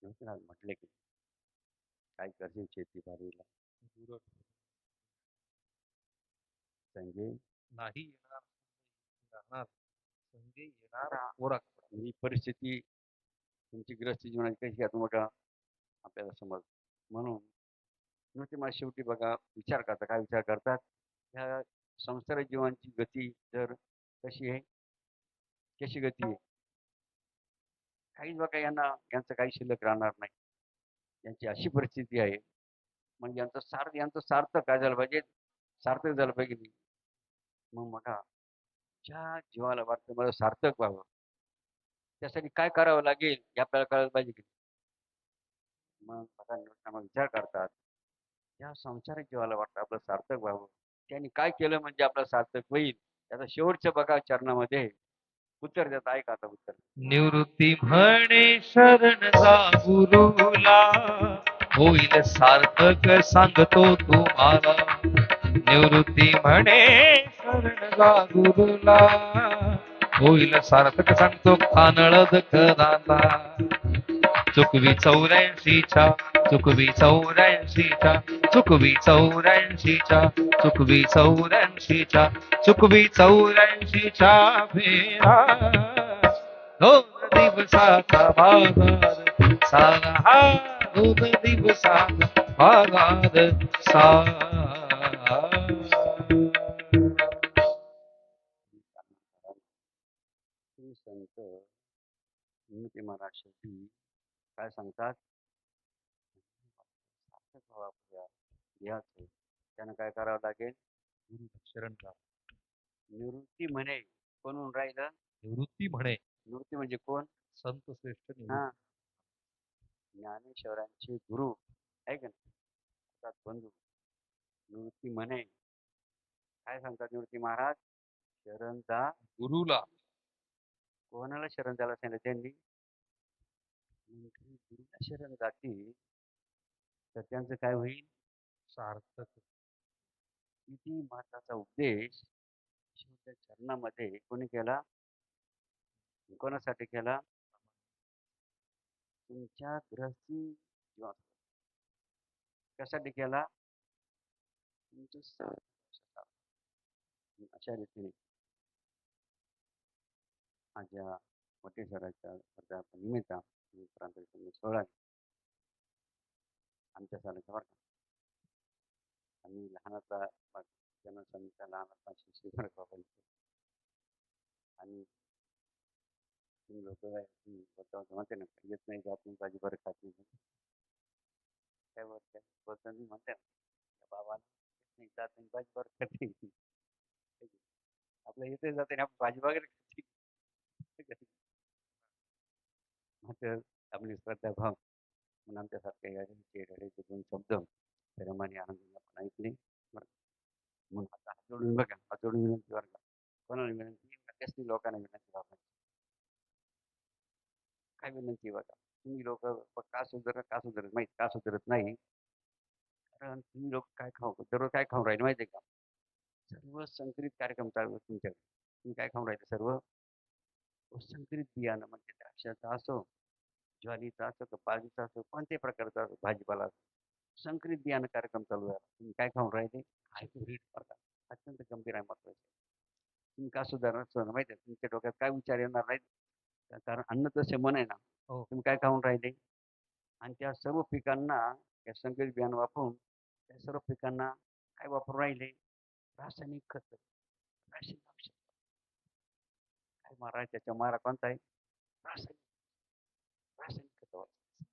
नव्हतं म्हटले की काय करशील शेती बारीला संजय नाही येणार राहणार संधी येणार पोरा ही परिस्थिती तुमची ग्रस्त जीवनाची कशी आहे मोठा आपल्याला समज म्हणून नुसते मला शेवटी बघा विचार करता काय विचार करतात ह्या संसार जीवांची गती जर कशी आहे कशी गती आहे काहीच बघा यांचं काही शिल्लक राहणार नाही यांची अशी परिस्थिती आहे मग यांचं सार्थक काय झालं पाहिजे सार्थक झालं पाहिजे की नाही? मग बघा ज्या जीवाला वाटतं मला सार्थक व्हावं त्यासाठी काय करावं लागेल हे आपल्याला कळायला पाहिजे की नाही? मग बघा मग विचार करतात ज्या संसारिक जीवाला वाटतं आपलं सार्थक व्हावं त्यांनी काय केलं म्हणजे आपलं सार्थक होईल त्याचा शेवटच्या बघा चरणामध्ये उत्तर देत आहे का आता उत्तर निवृत्ती म्हणे शरण जा गुरुला होईल सार्थक सांगतो तुम्हाला निवृत्ती म्हणे शरण जा गुरुला होईल सार्थक सांगतो कानळद कराला चुकवी 84च्या चुकवी 84च्या चुकवी 84च्या चुकवी 84च्या चुकवी 84च्या फेरा दोन दिवसाचा बाजार सारा हा दोन दिवसाचा बाजार सारा श्री संत निवृत्ती महाराज शेवटी काय सांगतात सार्थक व्हावं आपल्या देहाचं त्यानं काय करावं लागेल शरण जा निवृत्ती म्हणे कोण राहिलं निवृत्ती म्हणे निवृत्ती म्हणजे कोण संत श्रेष्ठ निवृत्ती. हा ज्ञानेश्वरांचे गुरु आहे का नाही बंधू निवृत्ती म्हणे काय सांगतात निवृत्ती महाराज शरण जा गुरुला कोणाला शरण द्यायला सांगितलं त्यांनी गुरुला शरण जातील तर त्यांचं काय होईल सार्थक किती महत्वाचा उपदेश शेवटच्या चरणामध्ये कोणी केला कोणासाठी केला तुमच्या गृहस्थी जीवन कशासाठी केला तुमचं अशा रीतीने माझ्या वटेश्वराच्या निमित्त सोहळा आमच्या सारखं बरं का आम्ही लहानाचा जनसंख्या लहानाचा शिशी बरं का आणि तुम्ही लोक म्हणते ना येत नाही जात नाही भाजी बरं खात नाही काय बोलता मी म्हणते ना बाबाला येत नाही जात नाही भाजी बरं खात नाही आपल्या येते जाते ना भाजी वगैरे खाते मात्र आपली श्रद्धा भाव म्हणून आमच्यासारख्या चेहऱ्याचे दोन शब्द प्रेमाने आनंदाने आपण ऐकले म्हणून आता हात जोडून बघा हात जोडून विनंती बरं का कोणाला विनंती कसली लोकांना विनंती बाबा काय विनंती बघा तुम्ही लोक का सुधारत माहिती का सुधारत नाही कारण तुम्ही लोक काय दररोज काय खाऊन राहिले माहिती आहे का सर्व संकरित कार्यक्रम चालू तुमच्याकडे तुम्ही काय खाऊन राहिले सर्व संकरित बियाणं म्हणजे द्राक्षाचा असो ज्वारीचा असो का बाजरीचा असो कोणत्याही प्रकारचा असो भाजीपाला असो संकरित बियाणं कार्यक्रम चालू आहे तुम्ही काय खाऊन राहिले हायब्रिड प्रकार अत्यंत गंभीर आहे महत्वाचे तुम्ही का सुधारणार माहिती आहे तुमच्या डोक्यात काय विचार येणार नाहीत कारण अन्न तसे मन आहे ना तुम्ही काय खाऊन राहिले आणि त्या सर्व पिकांना त्या संकरित बियाणं वापरून त्या सर्व पिकांना काय वापरून राहिले रासायनिक खत, रासायनिक औषध काय मारा त्याच्या मारा कोणता आहे? रासायनिक रासायनिक खत वापरायचं.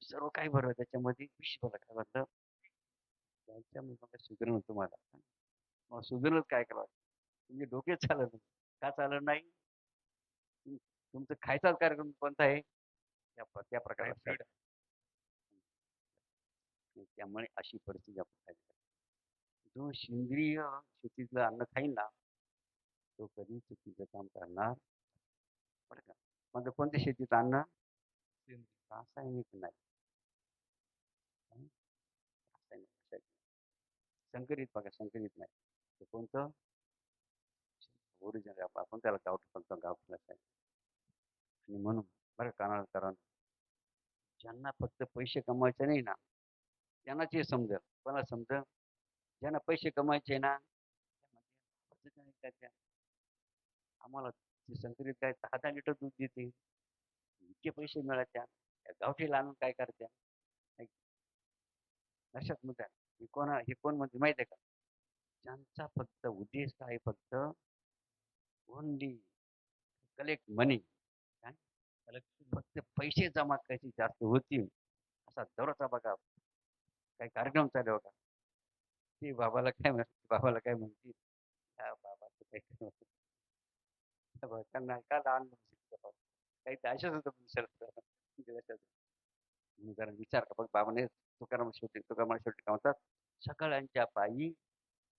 सर्व काही भरलं त्याच्यामध्ये विष भरलं काय म्हणतं त्याच्यामुळे मला सुधारण तुम्हाला मग सुधारणच काय करावं तुमचे डोकेच चालत नाही का चालत नाही तुमचं खायचाच कार्यक्रम कोणता आहे त्या प्रकारे त्यामुळे अशी परिस्थिती आपण खायची जो सेंद्रिय शेतीतलं अन्न खाईल ना तो कधी चुकीचं काम करणार बरं का म्हणजे कोणत्या शेतीचं अन्न रासायनिक नाही रासायनिक संकरित बघा संकरित नाही ते कोणतं ओरिजिनल आपण त्याला गावठी फक्त गावठी आणि म्हणून बरं कारण ज्यांना फक्त पैसे कमवायचे नाही ना त्यांना ते समजेल कोणाला समजेल ज्यांना पैसे कमवायचे ना आम्हाला ती संकरित गाय 10 लिटर दूध देते इतके पैसे मिळाल्या गावठीला आणून काय करत्या लक्षात मुद्दा हे कोण म्हणजे माहिती आहे का ज्यांचा फक्त उद्देश काय फक्त ओनली कलेक्ट मनी काय फक्त पैसे जमा करायचे जास्त होतील असा दरोचा बघा काही कार्यक्रम चालू बघा ते बाबाला काय म्हणतील बाबाचं काही त्यांना का लहान काही ते अशाच होतं जरा विचार का बघ बाबाने तुकाराम शेवटी काय म्हणतात सगळ्यांच्या पायी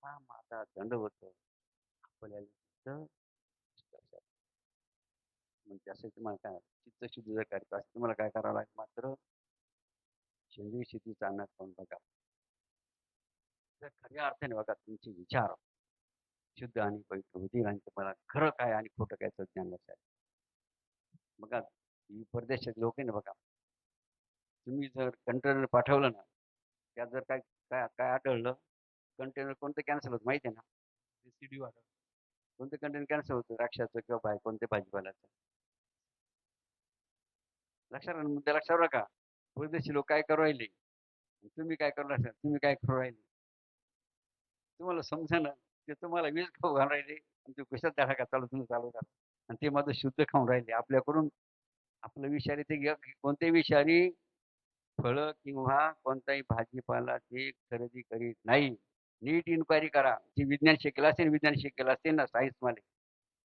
हा माझा दंड होतो आपल्याला म्हणजे असे तुम्हाला काय चित्तशुद्धी जर करायचं असं तुम्हाला काय करावं लागेल मात्र सेंद्रिय शेतीचा अन्न खाऊन बघा जर खऱ्या अर्थाने बघा तुमचे विचार शुद्ध आणि पवित्र होतील आणि तुम्हाला खरं काय आणि खोटं काय ज्ञान लक्षात बघा ही परदेशात लोक आहे ना बघा तुम्ही जर कंटेनर पाठवलं ना त्यात जर काय काय काय आढळलं कंटेनर कोणतं कॅन्सल होतं माहिती आहे ना सीडी वाढ कोणतं कंटेनर कॅन्सल होतं द्राक्षाचं किंवा कोणत्या भाजीपाल्याचं लक्षात का परदेशी लोक काय करू राहिले तुम्ही काय करू राहिले तुम्ही काय करू राहिले तुम्हाला समजा ना ते तुम्हाला वीज खाऊ घालून राहिले आणि ते कशात धडा का तुम्ही चालू करा आणि ते माझं शुद्ध खाऊन राहिले आपल्याकडून आपलं विषारी ते कोणत्याही विषारी फळं किंवा कोणताही भाजीपाला ते खरेदी करीत नाही नीट इन्क्वायरी करा जी विज्ञान शिकेल असेल ना सायन्समध्ये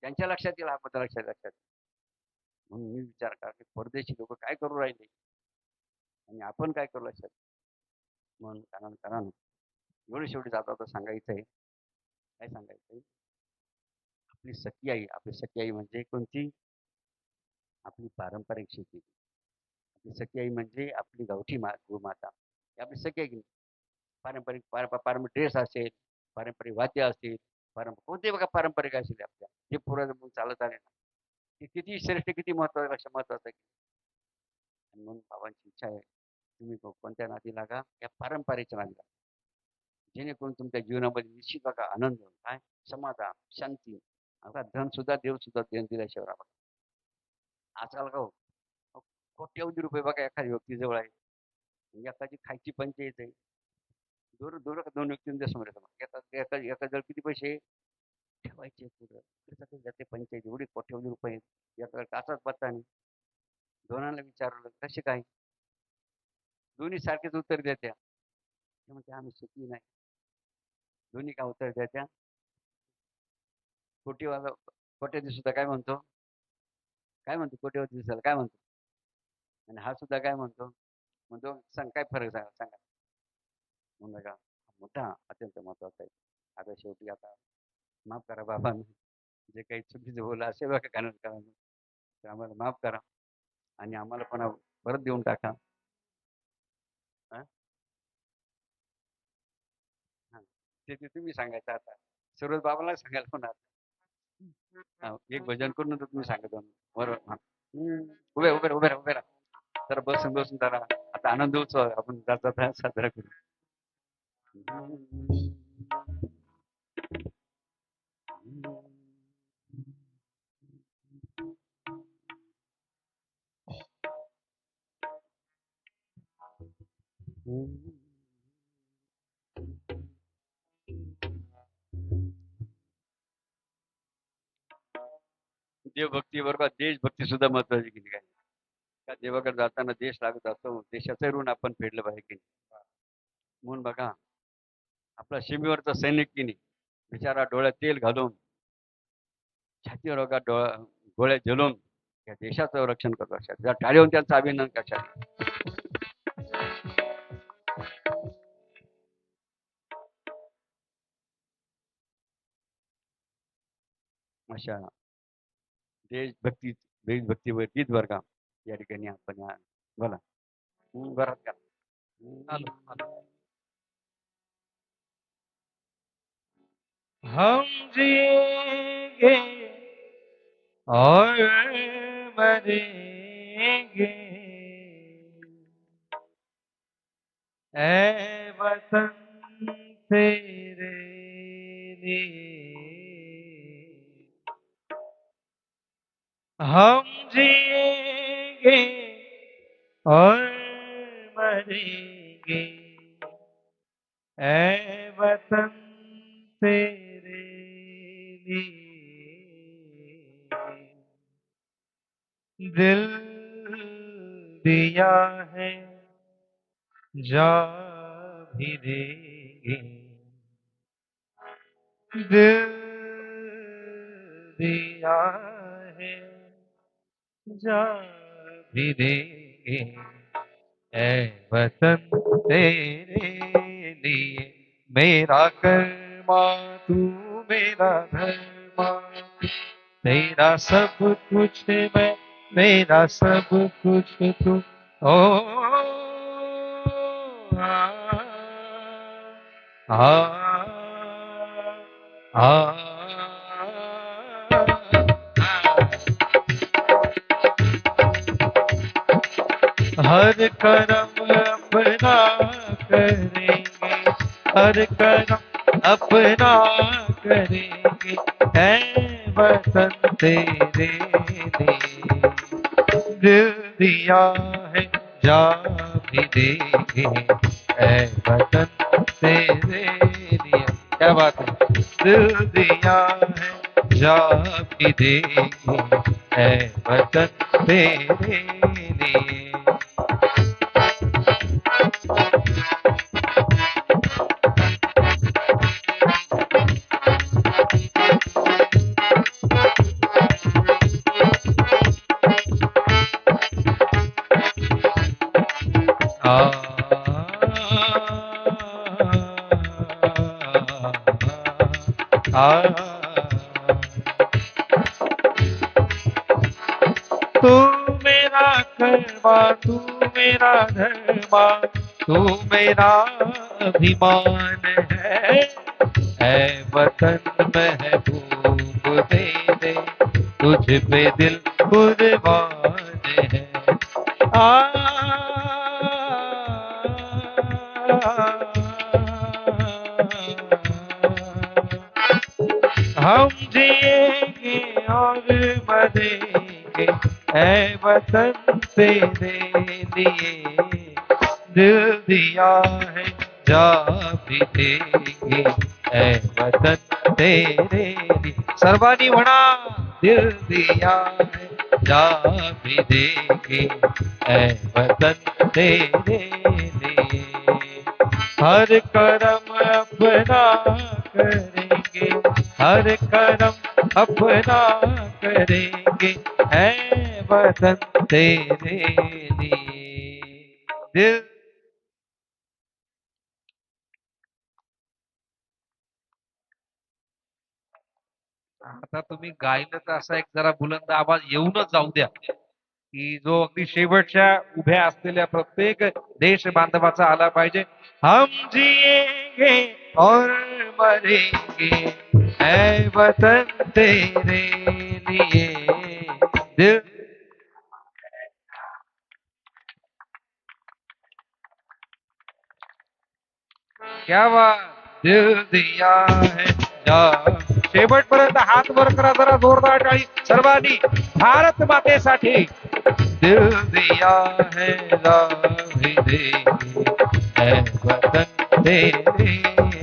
त्यांच्या लक्षात येईल आपण लक्षात म्हणून मी विचार करा की परदेशी लोक काय करू राहिले आणि आपण काय करू लक्षात म्हणून कारण एवढी शेवटी जाता सांगायचं आहे काय सांगायचं आहे आपली सखी आई म्हणजे कोणती आपली पारंपरिक शेती आपली सखी आई म्हणजे आपली गावठी गोमाता ही आपली सखी आई पारंपरिक ड्रेस असेल पारंपरिक वाद्य असेल कोणते बघा पारंपरिक असेल आपल्या जे पुराण चालत आले ना ते किती श्रेष्ठ किती महत्वाचं आहे आणि म्हणून बाबांची इच्छा आहे तुम्ही कोणत्या नादी लागा या पारंपरेच्या नादी लागा जेणेकरून तुमच्या जीवनामध्ये निश्चित बघा आनंद काय समाधान शांती बघा धन सुद्धा देव सुद्धा देण दिल्याशिवाय बघा आजकाल का कोट्यवधी रुपये बघा एखाद्या व्यक्तीजवळ आहे एखादी खायची पंचायत आहे दोन व्यक्तींच्या समोर एका जवळ किती पैसे ठेवायचे जाते पंचायत एवढी कोट्यवधी रुपये एका काचाच पत्ता नाही दोनांना विचारलं कसे काय दोन्ही सारखेच उत्तर द्यात्या म्हणजे आम्ही सुखी नाही दोन्ही का उत्तर द्यात्या कोट्यावधी सुद्धा काय म्हणतो कोट्यावधी दिसायला काय म्हणतो आणि हा सुद्धा काय म्हणतो सांग काय फरक सांगा म्हणून का मुद्दा अत्यंत महत्वाचा आहे आता शेवटी आता माफ करा बाबा जे काही चुकीचं बोललं असेल बघा कानून करा तर आम्हाला माफ करा आणि आम्हाला पण परत देऊन टाका ते तुम्ही सांगायचं आता सर्वच बाबाला सांगायला होणार एक भजन करून तुम्ही सांगत बरोबर उभे राहा तर बसून जरा आता आनंद उत्सव आपण जाता साजरा करू देवभक्ती बरोबर देशभक्ती सुद्धा महत्वाची केली काय का देवाकडे जाताना देश लागत असतो देशाचं ऋण आपण फेडलं पाहिजे की नाही. म्हणून बघा आपला सीमेवरचा सैनिक की नाही बिचारा डोळ्यात तेल घालून छातीवर बघा डोळ्या जलून या देशाचं रक्षण करत असतात जर टाळी होऊन त्यांचं अभिनंदन करतात. अशा देशभक्तीवर गीत वर्गा या ठिकाणी आपण बोला बरात का आलो आलो. हम जिएंगे और मरेंगे ऐ वतन तेरे लिए हम जिएंगे और मरेंगे ऐ वतन तेरे लिए दिल दिया है जा भी देंगे दिल दिया है जा भी देंगे ऐ वतन तेरे लिए मेरा कर्मा तू मेरा धर्मा तेरा सब कुछ मैं मेरा सब कुछ तू ओ आ आ हर करम अपना करेंगे हर करम अपना करेंगे ऐ वतन तेरे लिए दिल दिया है जा भी देंगे ऐ वतन तेरे लिए क्या बात है दिल दिया है जा भी देंगे ऐ वतन तेरे लिए तू मेरा कर्मा तू मेरा धर्मा तू मेरा अभिमान है ऐ वतन महबूब दे दे तुझ पे दिल कुर्बान है हम जिएंगे और मरेंगे ऐ वतन तेरे लिए दिल दिया है जा भी देंगे ऐ वतन तेरे लिए सर्वानी म्हणा दिल दिया है जा भी देंगे ऐ वतन तेरे लिए हर करम अपना करेंगे हर करम अपना करेंगे ऐ वतन तेरे लिए दिल आता तुम्ही गायलं तर असा एक जरा बुलंद आवाज येऊनच जाऊ द्या की जो अगदी शेवटच्या उभ्या असलेल्या प्रत्येक देश बांधवाचा आला पाहिजे हम जिएंगे और मरेंगे ऐ वतन तेरे लिए दिल क्या बात दिल दिया है जा शेवटपर्यंत हात वर करा जरा जोरदार टाळी सर्वांनी भारत मातेसाठी दिल दिया है जा भी देंगे ऐ वतन तेरे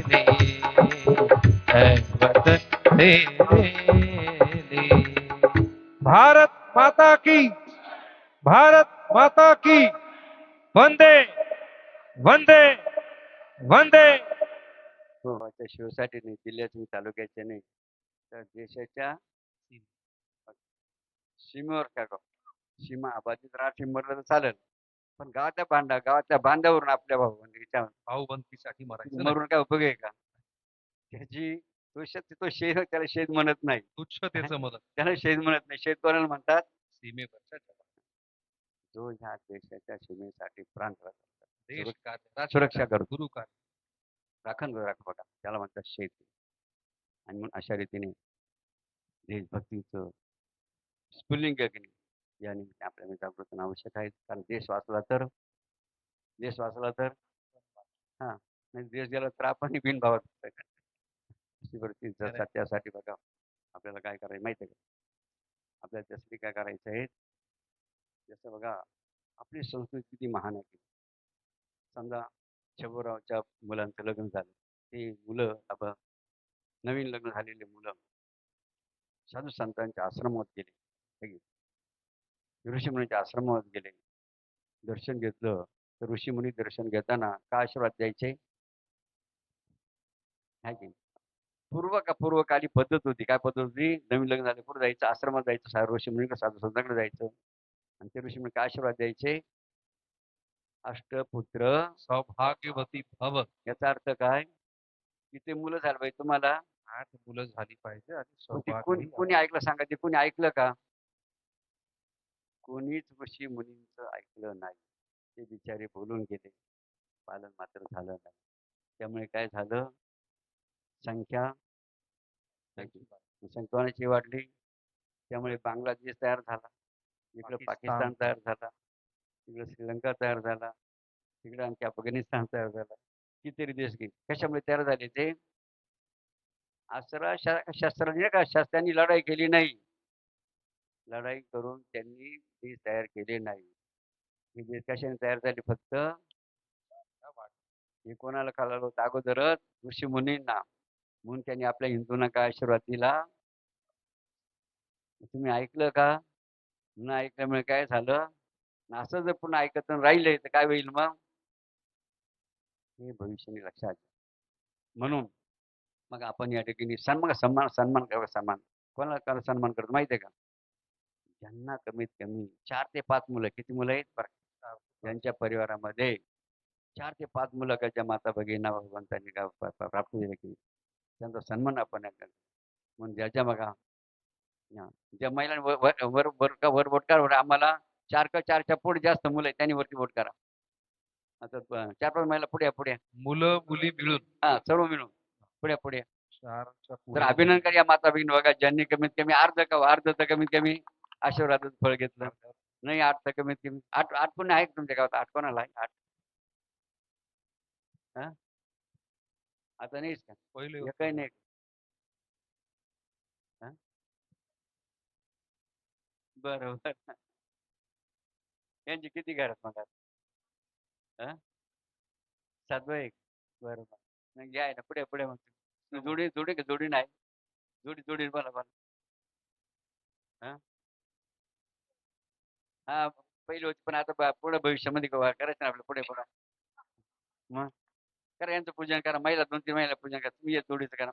लिए ऐ वतन तेरे लिए की, भारत माता की, वंदे वंदे वंदे. हो त्या शिवसाठी नाही, जिल्ह्याच्या तालुक्याच्या नाही, तर देशाच्या सीमेवर काय गाव, सीमा अबाधित राहते म्हटलं तर चालेल, पण गावातल्या बांधावरून आपल्या भाऊ म्हणजे भाऊबंदकीसाठी मरायचं नाही. मरून काय उपयोग आहे का? त्याची तो शेत, त्याला शेत म्हणत नाही. तुच्छतेचं मदत त्याला शेत म्हणत नाही. शेत कोणाला म्हणतात? सीमेवरच्या जवान. जो ह्या देशाच्या सीमेसाठी प्राण राखतात, देश कार्य, सुरक्षा करतो, गुरु कार्य. राखण बघा, त्याला म्हणतात शेत. आणि म्हणून अशा रीतीने देशभक्तीचं स्फुल्लिंग अग्नी या निमित्ताने आपल्याला जागृत होणं आवश्यक आहे. कारण देश वाचला तर हा, नाही देश गेला तर आपण बिनभावात अशी परिस्थिती जसं त्यासाठी बघा आपल्याला काय करायचं माहिती आहे का? आपल्याला त्यासाठी काय करायचं आहे, जसं बघा आपली संस्कृती किती महान आहे. समजा शंभूरावच्या मुलांचं लग्न झालं, ते मुलं आता नवीन लग्न झालेले मुलं साधू संतांच्या आश्रमात गेले, है की? ऋषीमुनीच्या आश्रमात गेले, दर्शन घेतलं, तर ऋषीमुनी दर्शन घेताना काय आशीर्वाद द्यायचे, है की? पूर्वकाली पद्धत होती. काय पद्धत होती? नवीन लग्न झालं कुठं जायचं? आश्रमात जायचं, ऋषीमुनी साधू संतांकडे जायचं, आणि ते ऋषीमुनी काय आशीर्वाद द्यायचे? अष्टपुत्र सौभाग्यवती भव. याचा अर्थ काय? की ते मुलं झालं पाहिजे तुम्हाला. 8 मुलं झाली पाहिजे आणि पण ते सौभाग्य कोणी ऐकलं सांगा? ते कोणी ऐकलं का? कोणीच ऋषी मुनींचं ऐकलं नाही. ते बिचारे बोलून गेले, पालन मात्र झालं नाही. त्यामुळे काय झालं? संख्या संख्यावानाची वाढली. त्यामुळे बांगलादेश तयार झाला, इकडं पाकिस्तान तयार झाला, इकडं श्रीलंका तयार झाला, तिकडे आणखी अफगाणिस्तान तयार झाला. कितीतरी देश गेले. कशामुळे तयार झाले ते? शस्त्रांनी नाही का, शस्त्रांनी लढाई केली नाही. लढाई करून त्यांनी देश तयार केले नाही. हे देश कशाने तयार झाले? फक्त हे कोणाला कळालं होतं अगोदरच? ऋषी मुनींना. म्हणून त्यांनी आपल्या हिंदूंना काय आशीर्वाद दिला? तुम्ही ऐकलं का? न ऐकल्यामुळे काय झालं? असं जर पुन्हा ऐकत राहिले तर काय होईल मग? हे भविष्याने लक्षात घ्या. म्हणून मग आपण या ठिकाणी सन्मान कोणाला सन्मान करतो माहिती आहे का? ज्यांना कमीत कमी 4 ते 5 मुलं, किती मुलं आहेत बरं, त्यांच्या परिवारामध्ये 4 ते 5 मुलं का ज्या माता भगिनींना भगवंतांनी प्राप्त झाले की त्यांचा सन्मान आपण करायचा. म्हणून ज्याच्या बघा ज्या महिलांनी वर बोट करा, आम्हाला 4च्या पुढे जास्त मुलं आहेत त्यांनी वरती बोट करा. आता 4-5 महिला पुढे मुलं मुली मिळून हा सर्व मिळून पुढे 4च्या तर पुढे अभिनंदन कर या माता भगिनी बघा, ज्यांनी कमीत कमी अर्ध तर कमीत कमी आशीर्वादाचं फळ घेतलं. नाही 8 तर कमीत कमी 8 कोणी आहे का तुमच्या गावात? 8 कोणाला आहे? 8 हा, आता नाहीच का? पहिले एकही नाही. हा? बरोबर. यांची किती घरात मग आता? हा? 7 बरोबर. मग घ्या ना पुढे मग जोडी नाही. जोडी बोला. हा, हा, पहिली होती पण आता पुढे भविष्यामध्ये करायचं ना आपलं पुढे. मग करा यांचं पूजन करा, महिला 2-3 महिला पूजन करा, तुम्ही या जोडीचं करा.